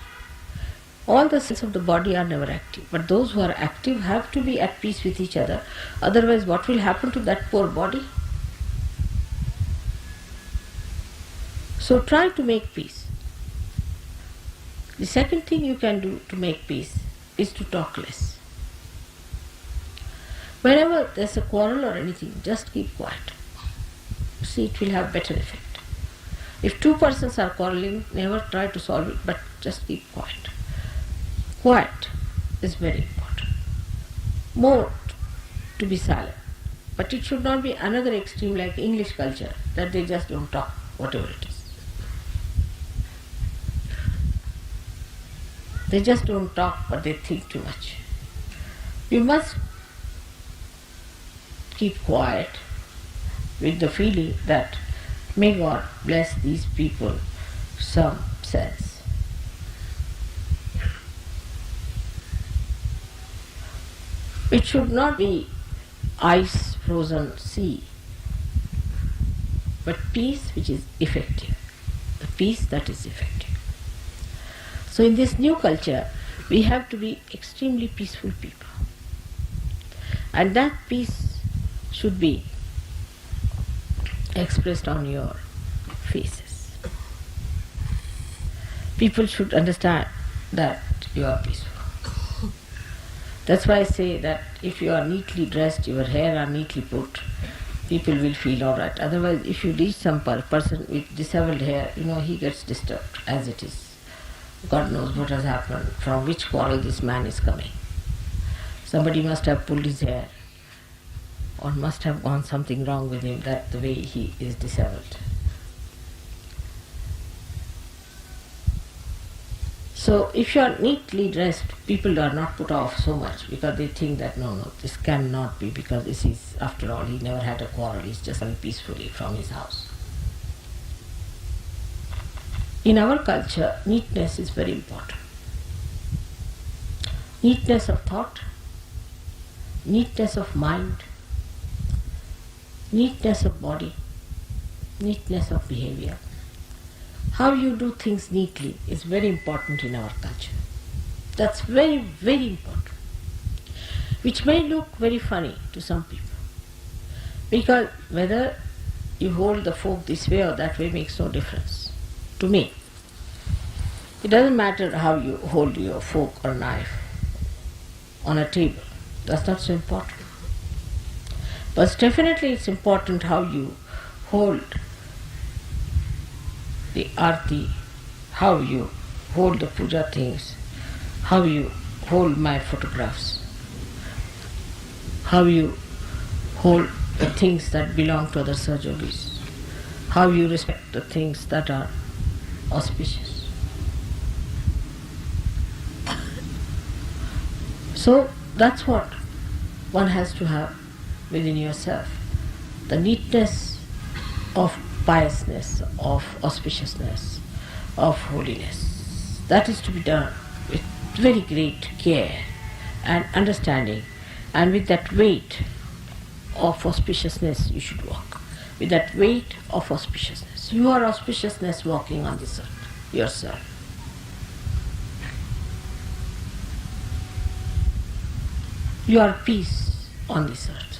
All the cells of the body are never active, but those who are active have to be at peace with each other. Otherwise, what will happen to that poor body? So try to make peace. The second thing you can do to make peace is to talk less. Whenever there's a quarrel or anything, just keep quiet. See, it will have better effect. If two persons are quarreling, never try to solve it, but just keep quiet. Quiet is very important. More to be silent. But it should not be another extreme like English culture, that they just don't talk, whatever it is. They just don't talk, but they think too much. You must keep quiet with the feeling that may God bless these people some sense. It should not be ice frozen sea, but peace which is effective. the peace that is effective. So in this new culture, we have to be extremely peaceful people. And that peace should be expressed on your faces. People should understand that you are peaceful. That's why I say that if you are neatly dressed, your hair are neatly put, people will feel all right. Otherwise, if you reach some person with disheveled hair, he gets disturbed as it is. God knows what has happened, from which quarrel this man is coming. Somebody must have pulled his hair, or must have gone something wrong with him, that the way he is disheveled. So if you are neatly dressed, people are not put off so much because they think that no, this cannot be, because this is, after all, he never had a quarrel, he's just coming peacefully from his house. In our culture, neatness is very important. Neatness of thought, neatness of mind, neatness of body, neatness of behavior. How you do things neatly is very important in our culture. That's very, very important. Which may look very funny to some people. Because whether you hold the fork this way or that way makes no difference to me. It doesn't matter how you hold your fork or knife on a table. That's not so important. But definitely it's important how you hold the arti, how you hold the puja things, how you hold my photographs, how you hold the things that belong to other Sahajogis, how you respect the things that are auspicious. So that's what one has to have within yourself, the neatness of piousness, of auspiciousness, of holiness. That is to be done with very great care and understanding, and with that weight of auspiciousness you should walk. With that weight of auspiciousness. You are auspiciousness walking on this earth, yourself. You are peace on this earth.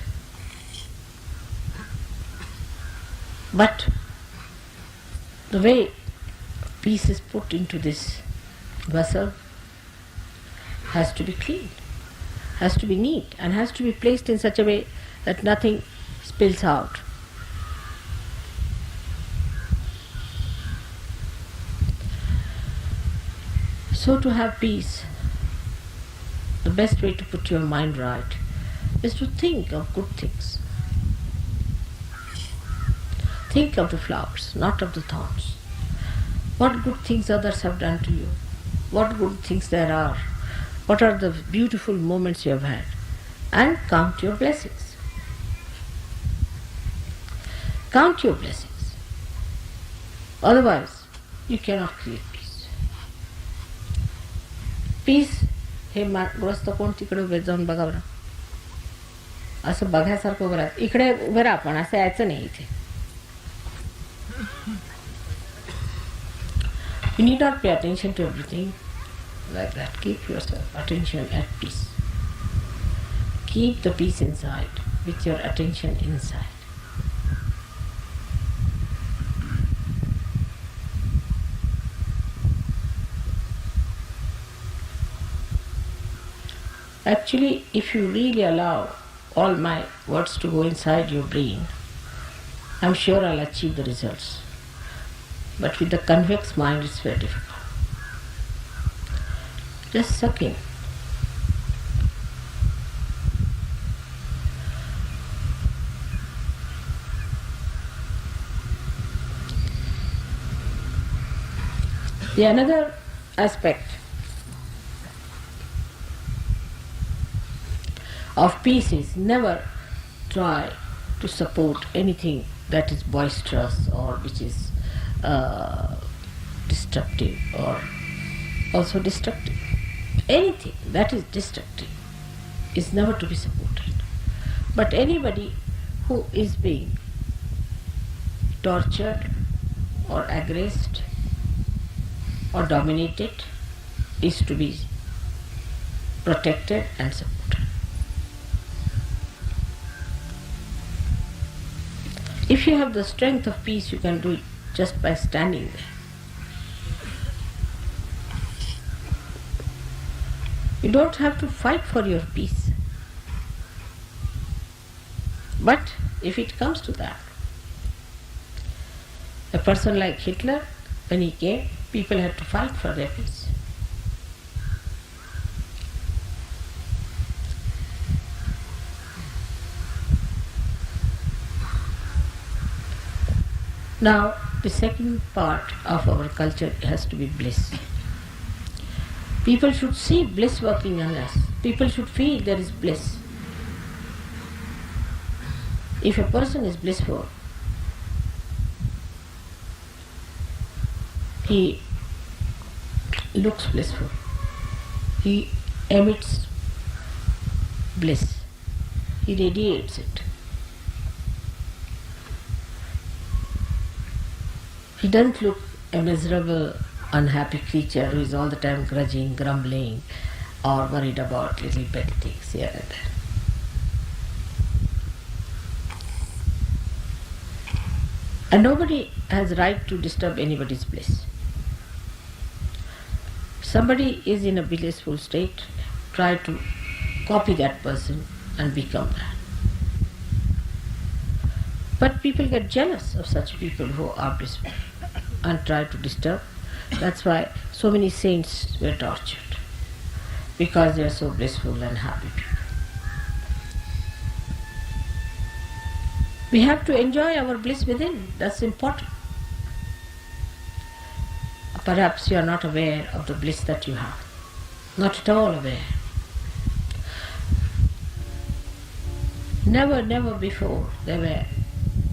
But the way peace is put into this vessel has to be clean, has to be neat, and has to be placed in such a way that nothing spills out. So to have peace, the best way to put your mind right is to think of good things. Think of the flowers, not of the thorns. What good things others have done to you? What good things there are? What are the beautiful moments you have had? And count your blessings. Count your blessings. Otherwise, you cannot create peace. Peace, हे ग्रस्त कोण तिकडे उभे जाऊन बघा बरं. असं बघायसारखं उभं राहत. इकडे उभं राहा, पण असं यायचं नाही इथे. You need not pay attention to everything like that. Keep your attention at peace. Keep the peace inside, with your attention inside. Actually, if you really allow all my words to go inside your brain, I'm sure I'll achieve the results. But with the convex mind, it's very difficult. Just suck in. The another aspect of peace is never try to support anything that is boisterous or which is destructive or also destructive. Anything that is destructive is never to be supported. But anybody who is being tortured or aggressed or dominated is to be protected and supported. If you have the strength of peace, you can do it just by standing there. You don't have to fight for your peace. But if it comes to that, a person like Hitler, when he came, people had to fight for their peace. Now, the second part of our culture has to be bliss. People should see bliss working on us. People should feel there is bliss. If a person is blissful, he looks blissful. He emits bliss. He radiates it. He doesn't look a miserable, unhappy creature who is all the time grudging, grumbling, or worried about little petty things here and there. And nobody has right to disturb anybody's bliss. Somebody is in a blissful state, try to copy that person and become that. But people get jealous of such people who are blissful and try to disturb. That's why so many saints were tortured, because they are so blissful and happy people. We have to enjoy our bliss within. That's important. Perhaps you are not aware of the bliss that you have. Not at all aware. Never before there were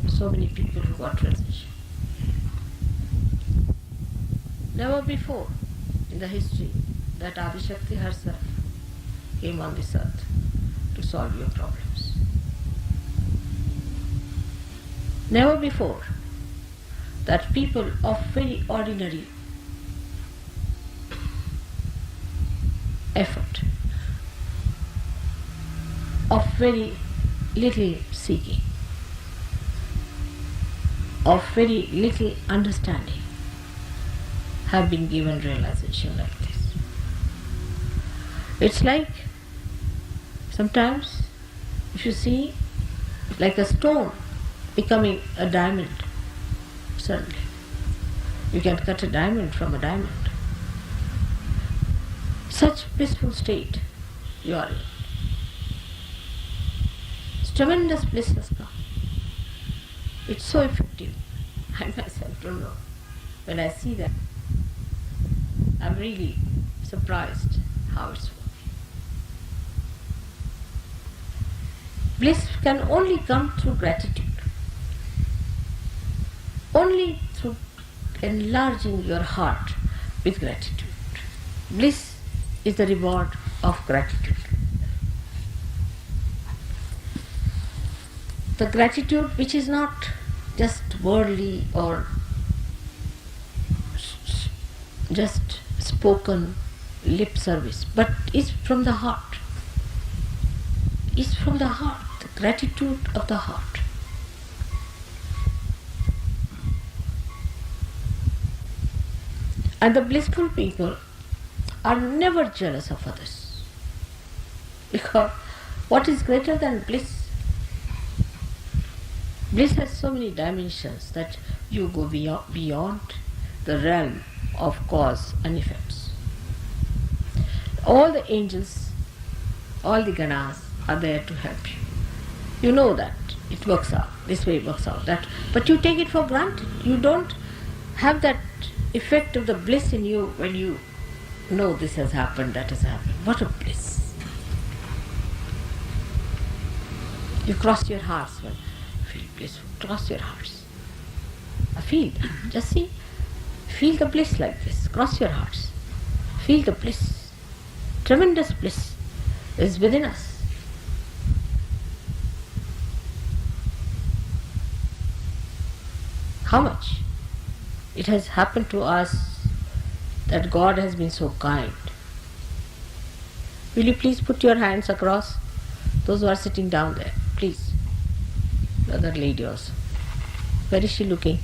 so many people who got realization. Never before in the history that Adishakti herself came on this earth to solve your problems. Never before that people of very ordinary effort, of very little seeking, of very little understanding, have been given realization like this. It's like sometimes if you see like a stone becoming a diamond suddenly. You can cut a diamond from a diamond. Such blissful state you are in. It's tremendous bliss has come. It's so effective. I myself don't know. When I see that, I'm really surprised how it's working. Bliss can only come through gratitude. Only through enlarging your heart with gratitude. Bliss is the reward of gratitude. The gratitude which is not just worldly or just spoken lip service, but is from the heart. Is from the heart, the gratitude of the heart. And the blissful people are never jealous of others. Because what is greater than bliss? Bliss has so many dimensions that you go beyond the realm of cause and effects. All the angels, all the ganas are there to help you. You know that it works out, this way it works out, that, but you take it for granted. You don't have that effect of the bliss in you when you know this has happened, that has happened. What a bliss. You cross your hearts when you feel blissful. Cross your hearts. Feel, just see, feel the bliss like this. Cross your hearts. Feel the bliss. Tremendous bliss is within us. How much? It has happened to us that God has been so kind. Will you please put your hands across? Those who are sitting down there, please. The other lady also. Where is she looking?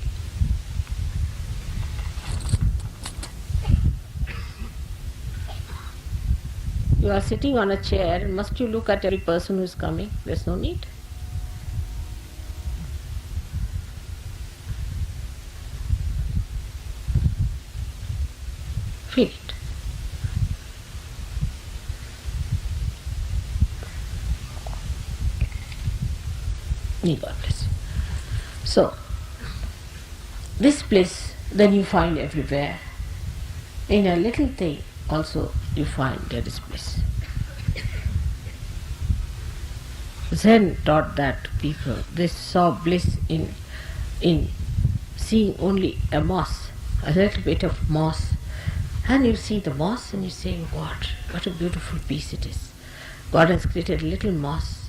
You are sitting on a chair, must you look at every person who is coming? There's no need. Feel it. May God bless you. So, this bliss then you find everywhere. In a little thing also you find there is bliss. Zen taught that to people. They saw bliss in seeing only a moss, a little bit of moss. And you see the moss and you say, what a beautiful piece it is. God has created a little moss,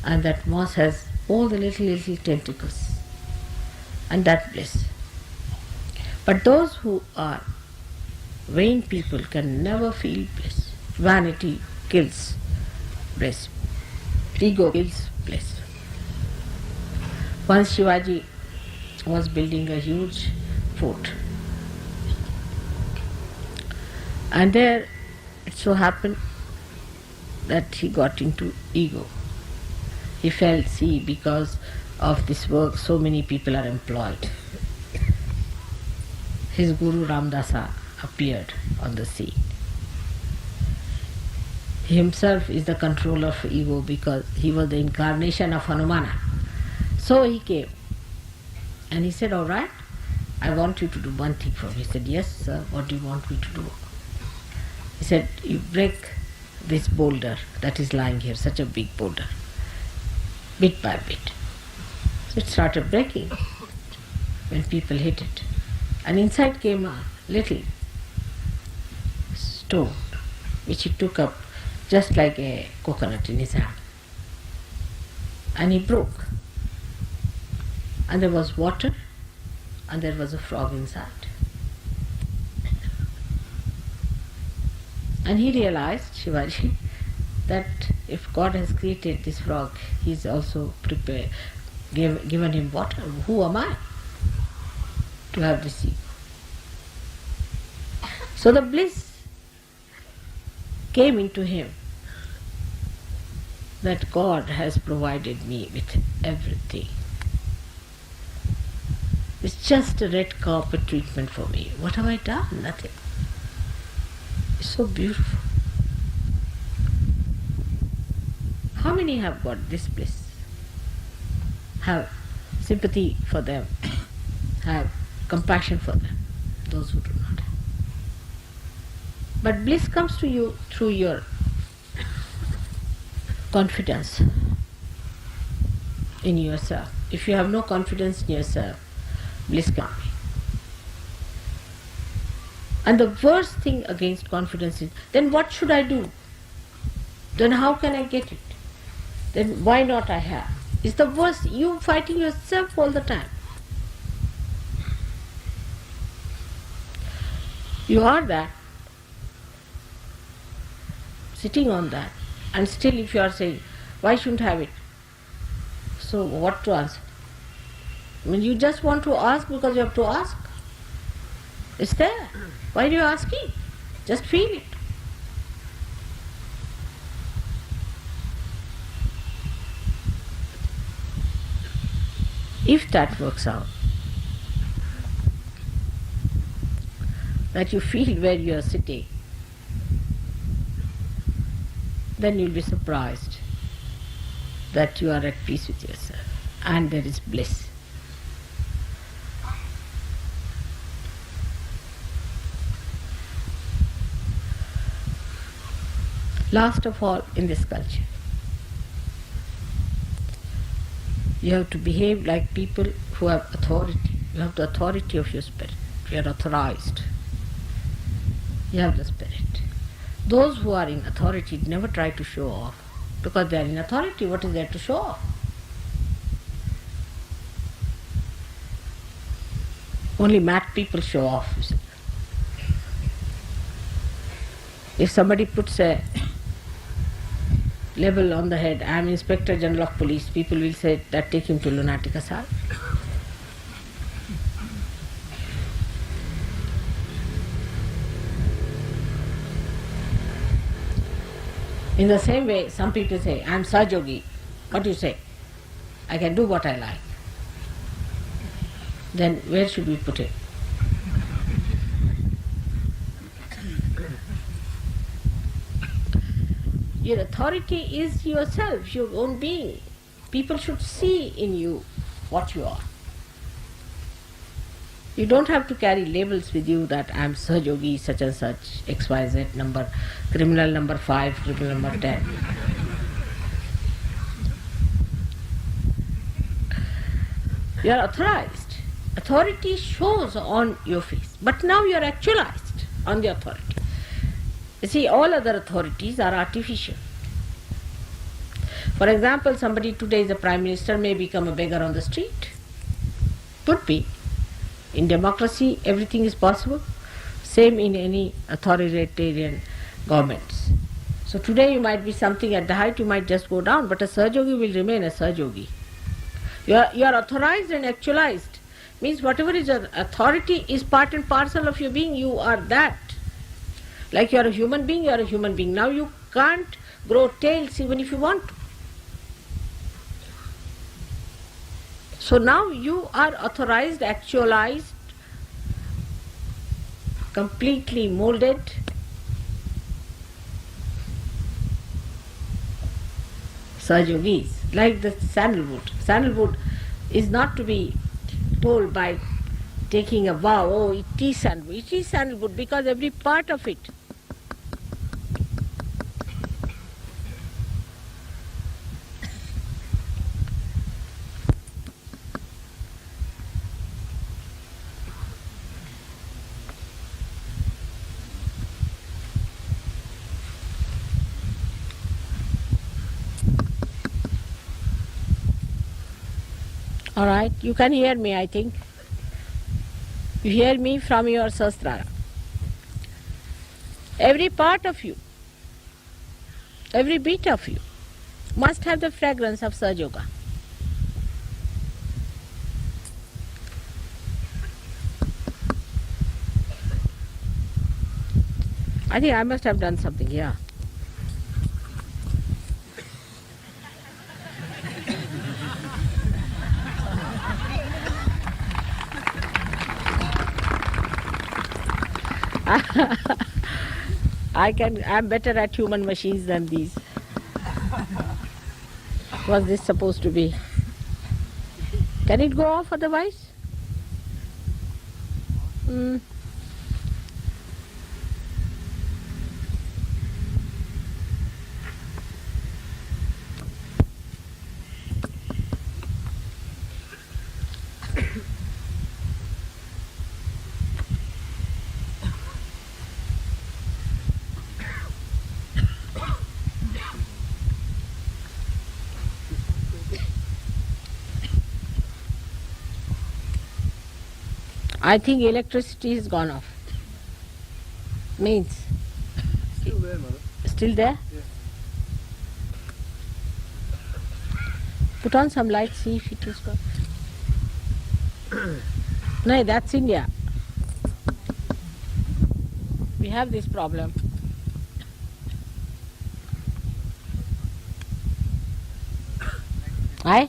and that moss has all the little tentacles, and that bliss. But those who are vain people can never feel bliss. Vanity kills bliss. Ego kills bliss. Once Shivaji was building a huge fort, and there it so happened that he got into ego. He felt, see, because of this work so many people are employed. His Guru Ramdasa appeared on the scene. He himself is the controller of ego because he was the incarnation of Hanumana. So he came and he said, all right, I want you to do one thing for me. He said, yes, sir, what do you want me to do? He said, you break this boulder that is lying here, such a big boulder, bit by bit. So it started breaking when people hit it. And inside came a little stone which he took up just like a coconut in his hand. And he broke. And there was water and there was a frog inside. And he realized, Shivaji, that if God has created this frog, He's also given him water. Who am I to have received? So the bliss came into him that God has provided me with everything. It's just a red carpet treatment for me. What have I done? Nothing. It's so beautiful. How many have got this bliss? Have sympathy for them, have compassion for them, those who do not have. But bliss comes to you through your confidence in yourself. If you have no confidence in yourself, bliss can't be. And the worst thing against confidence is, then what should I do? Then how can I get it? Then why not I have? It's the worst. You fighting yourself all the time. You are that, sitting on that, and still if you are saying, why shouldn't I have it? So what to answer? I mean, you just want to ask because you have to ask. It's there. Why are you asking? Just feel it. If that works out, that you feel where you are sitting, then you'll be surprised that you are at peace with yourself and there is bliss. Last of all, in this culture, you have to behave like people who have authority. You have the authority of your spirit. You are authorized. You have the spirit. Those who are in authority never try to show off. Because they are in authority, what is there to show off? Only mad people show off. If somebody puts a label on the head, I am Inspector General of Police, people will say that take him to lunatic asylum. In the same way, some people say, I am Sahaja. What do you say? I can do what I like. Then where should we put it? Your authority is yourself, your own being. People should see in you what you are. You don't have to carry labels with you that I am Sahajogi, such and such, XYZ number, criminal number 5, criminal number 10. You are authorized. Authority shows on your face, but now you are actualized on the authority. You see, all other authorities are artificial. For example, somebody today is a Prime Minister may become a beggar on the street. Could be. In democracy, everything is possible. Same in any authoritarian governments. So today you might be something at the height, you might just go down, but a Sahajogi will remain a Sahajogi. You are authorized and actualized. Means whatever is your authority is part and parcel of your being, you are that. Like you are a human being, you are a human being. Now you can't grow tails even if you want to. So now you are authorized, actualized, completely molded. Sahajogis, like the sandalwood. Sandalwood is not to be told by taking a vow, oh, it is sandalwood. It is sandalwood because every part of it. All right, you can hear me, I think. You hear me from your Sahasrara. Every part of you, every bit of you must have the fragrance of Sahaja. I think I must have done something, yeah. I'm better at human machines than these. Was this supposed to be? Can it go off otherwise? I think electricity has gone off. Means.
Still there, Mother.
Still there?
Yeah.
Put on some light, see if it is gone. No, that's India. We have this problem. Aye?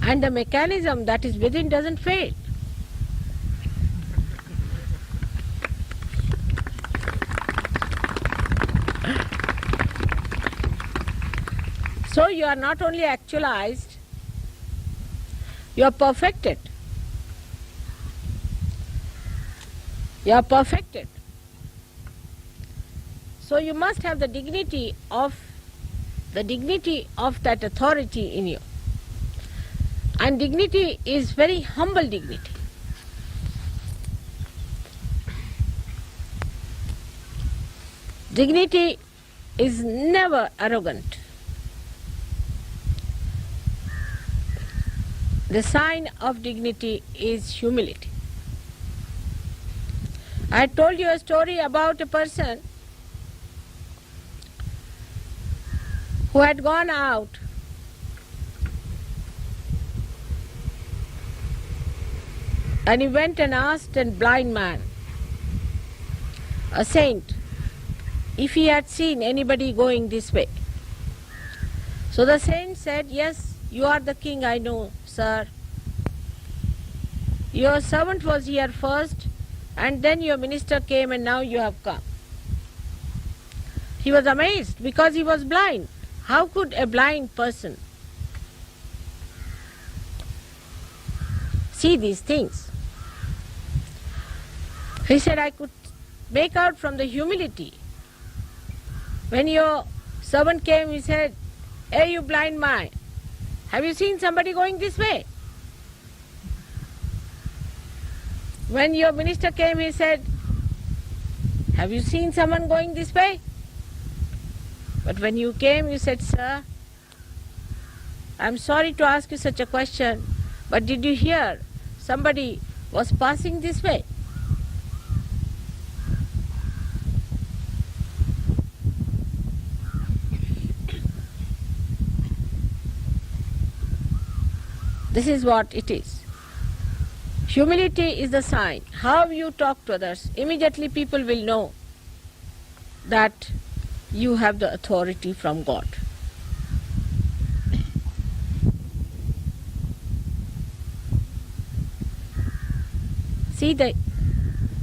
And the mechanism that is within doesn't fade. So you are not only actualized, you are perfected. You are perfected. So you must have the dignity of that authority in you. And dignity is very humble dignity. Dignity is never arrogant. The sign of dignity is humility. I told you a story about a person who had gone out and he went and asked a blind man, a saint, if he had seen anybody going this way. So the saint said, yes, you are the king, I know, sir. Your servant was here first, and then your minister came, and now you have come. He was amazed because he was blind. How could a blind person see these things? He said, I could make out from the humility. When your servant came, he said, hey, you blind man, have you seen somebody going this way? When your minister came, he said, have you seen someone going this way? But when you came, you said, sir, I'm sorry to ask you such a question, but did you hear somebody was passing this way? This is what it is. Humility is the sign. How you talk to others, immediately people will know that you have the authority from God. See the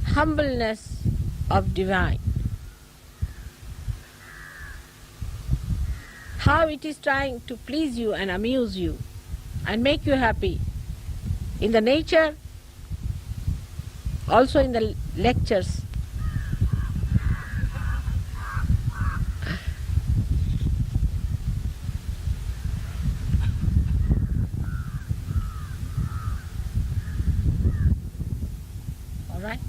humbleness of divine. How it is trying to please you and amuse you and make you happy in the nature, also in the lectures. All right?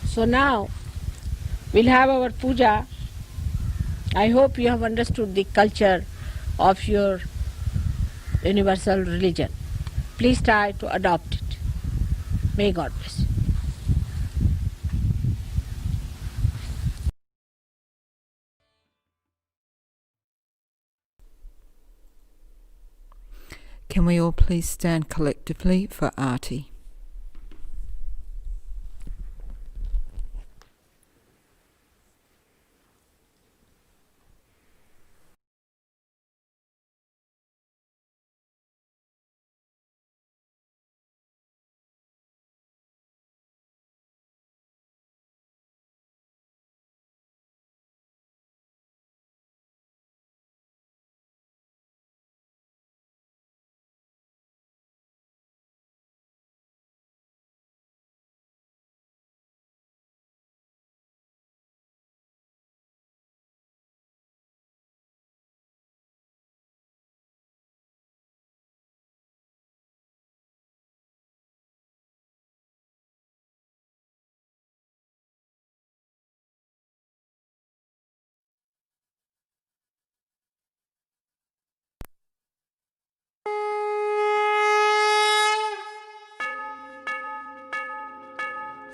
So now we'll have our puja. I hope you have understood the culture of your universal religion. Please try to adopt it. May God bless you.
Can we all please stand collectively for Arti?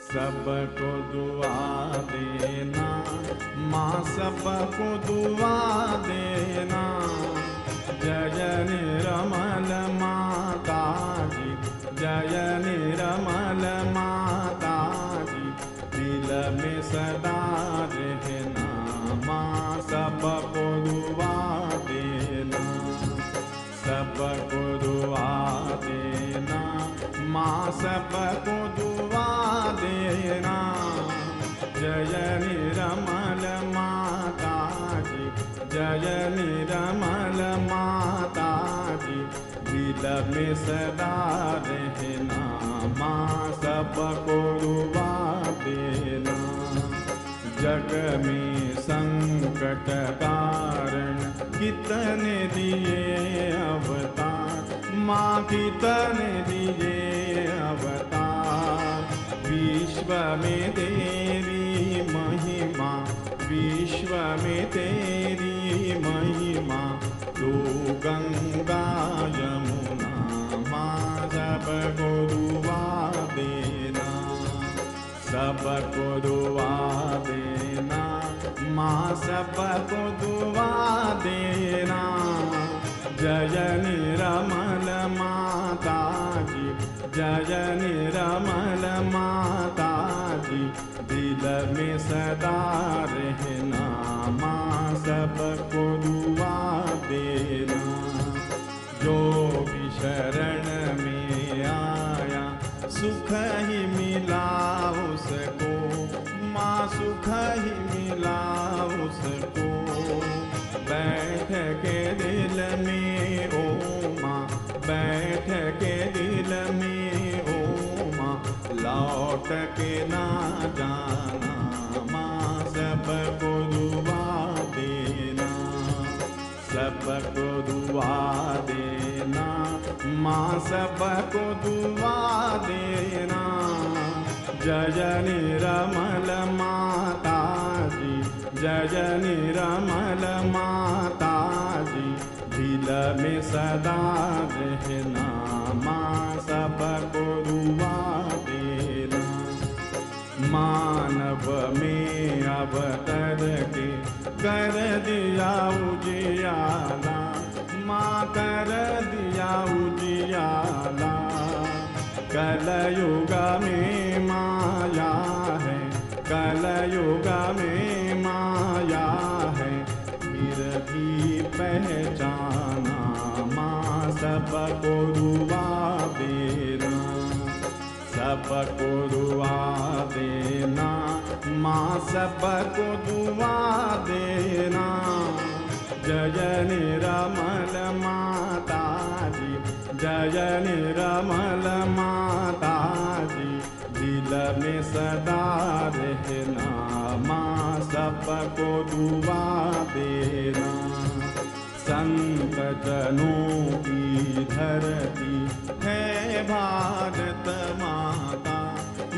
सबको दुआ देना, माँ सबको दुआ देना। जय निर्मल माता जी, जय निर्मल माता जी, दिल में सदा रहना, माँ सबको दुआ देना, सबको दुआ देना, माँ सबको दुआ देना। जय निर्मल माता जी, जय निर्मल माता जी, दिल में सदा रहना, माँ सबको दुआ देना। जग में संकट कारण कितने दिए अवतार, माँ कितने दिए अवतार। विश्व में तेरी महिमा, विश्व में तेरी महिमा, तू गंगा यमुना, माँ सबको दुआ देना, सबको दुआ देना, माँ सबको दुआ देना। जय निर्मल माता जी, जय निर्मल माता जी, दिल में सदा रहना, माँ सबको दुआ देना। जो भी शरण में आया सुख ही मिला उसको, माँ सुख ही मिला उसको। बैठ के दिल में ओ माँ, बैठ के दिल में ओ माँ, लौट के ना जाना, माँ सबको दुआ देना, सबको दुआ देना, माँ सबको दुआ देना। जय निर्मल माता जी, जय निर्मल माता जी, दिल में सदा रहना, माँ सबको दुआ देना। मानव में अवतर के कर दिया उजियाला, माँ कर दिया उजियाला। कलयुग में माया है, कलयुग में माया है, फिर भी पहचाना, माँ सबको दुआ देना, सबको दुआ देना, माँ सबको दुआ देना। जय निर्मल माता जी, जय निर्मल माता जी, दिल में सदा रहना, माँ सबको दुआ देना। संत जनों की धरती है भारत माता,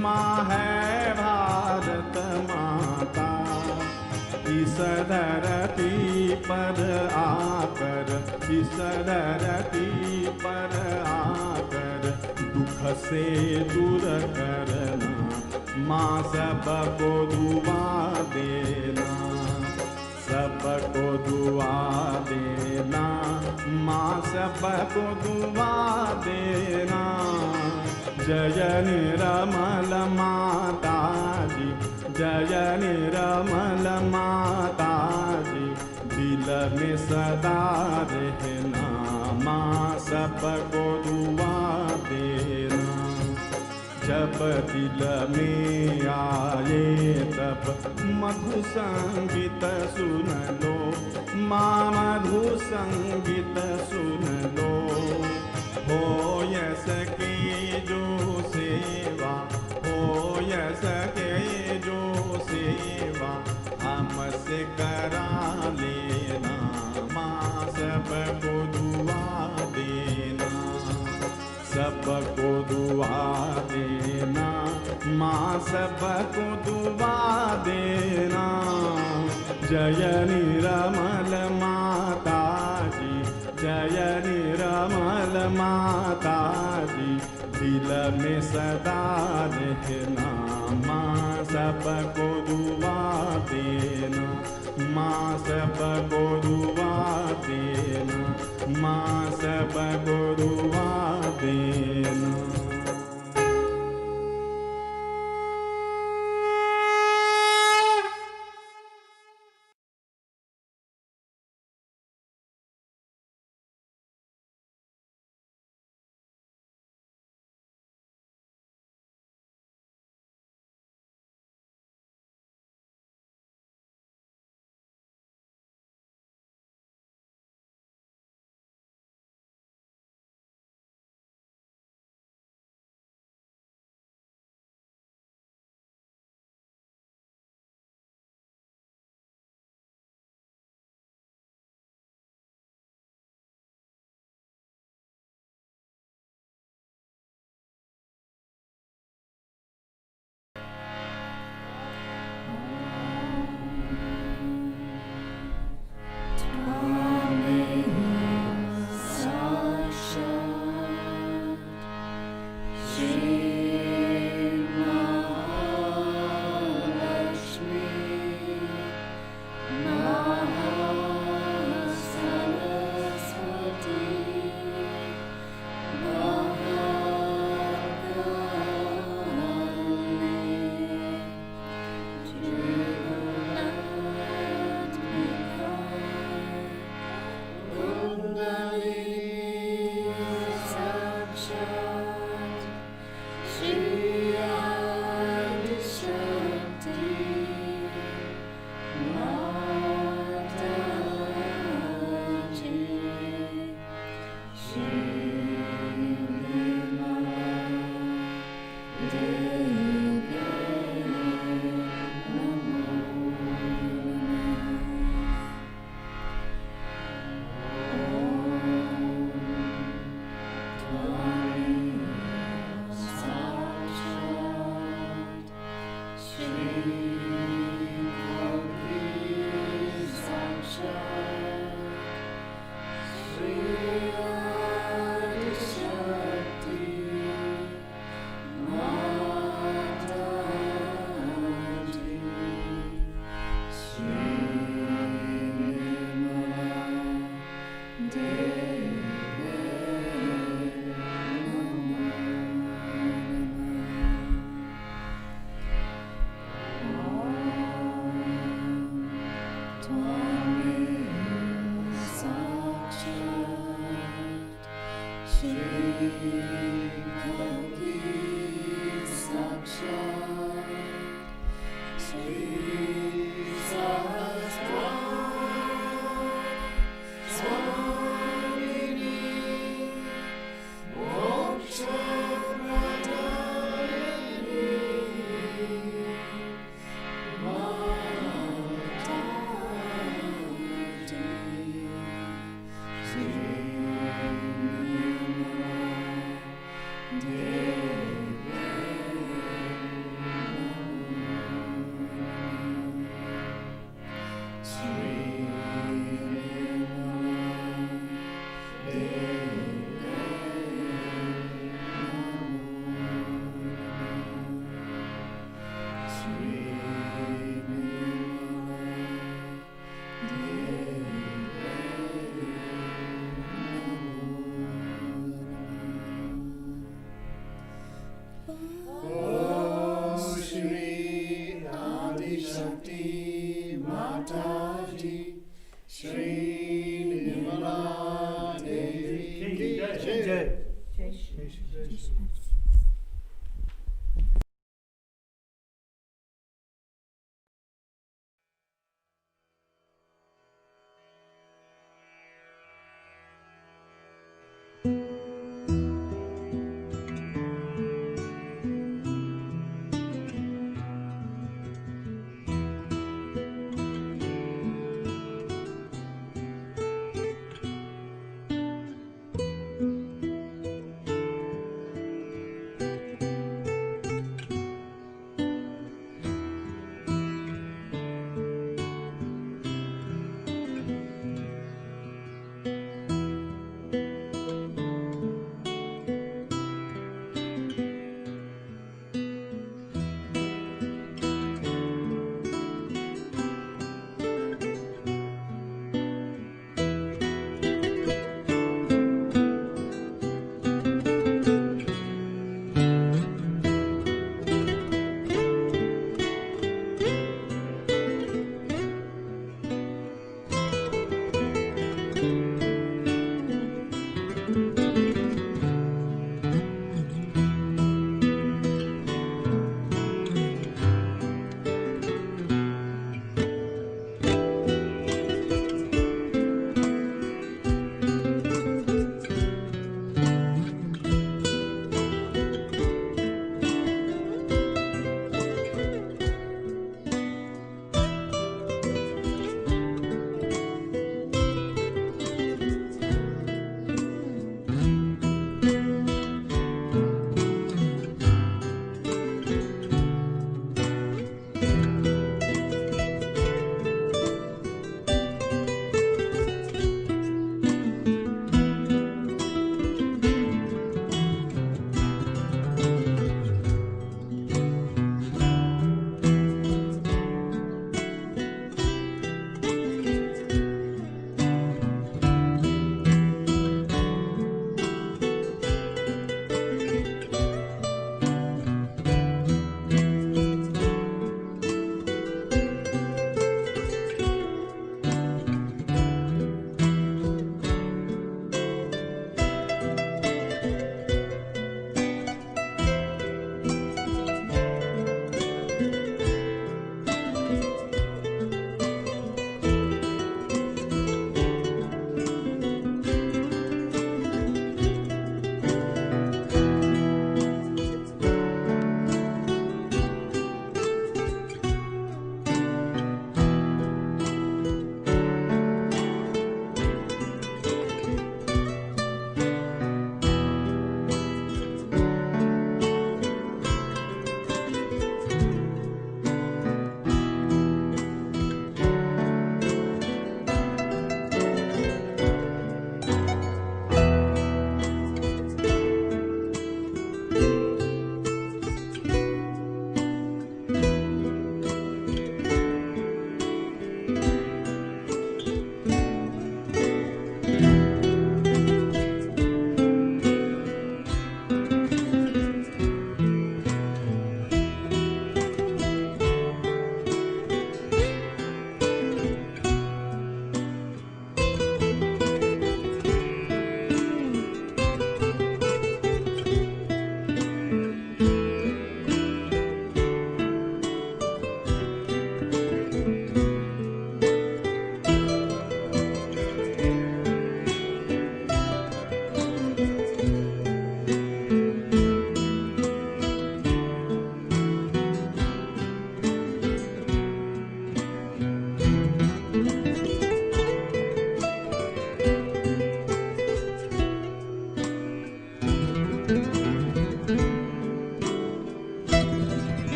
माँ है भारत माता। इस धरती पर आकर, इस धरती पर आकर, दुख से दूर करना, माँ सबको दुआ देना, सबको दुआ देना, माँ सबको दुआ देना। जय निर्मल माता जी, जय निर्मल माता जी, दिल में सदा रहना, माँ सबको दुआ देना। जब दिल में आए तब मधु संगीत सुन लो, माँ मधु संगीत सुन लो। हो यस की जो सेवा, हो यस के जो सेवा, हमसे करा लेना, माँ सबको दुआ देना, सबको दुआ देना, माँ सबको दुआ देना। जय निर्मल माता जी, जय निर्मल माता जी, दिल में सदा रहना, माँ सबको दुआ देना, माँ सबको दुआ देना, माँ सबको दुआ देना।
Shri Adi Shakti Mataji, Shri Nirmala Devi Ki Jai.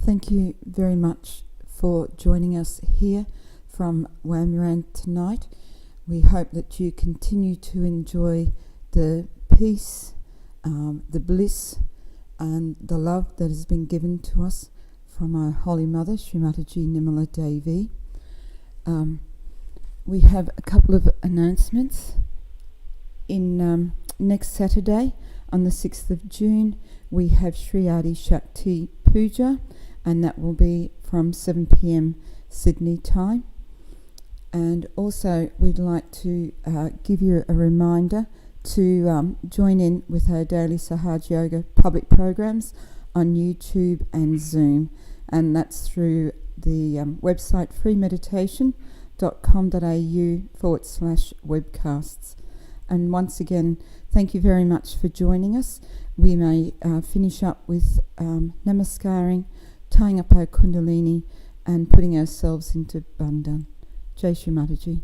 Thank you very much for joining us here from Wamuran tonight. We hope that you continue to enjoy the peace, the bliss and the love that has been given to us from our Holy Mother, Shri Mataji Nirmala Devi. We have a couple of announcements. In next Saturday, on the 6th of June, we have Shri Adi Shakti Puja, and that will be from 7 p.m. Sydney time. And also we'd like to give you a reminder to join in with our daily Sahaja Yoga public programs on YouTube and Zoom, and that's through the website freemeditation.com.au/webcasts. And once again, thank you very much for joining us. We may finish up with namaskaring, tying up our kundalini and putting ourselves into bandhan. Jai Shri Mataji.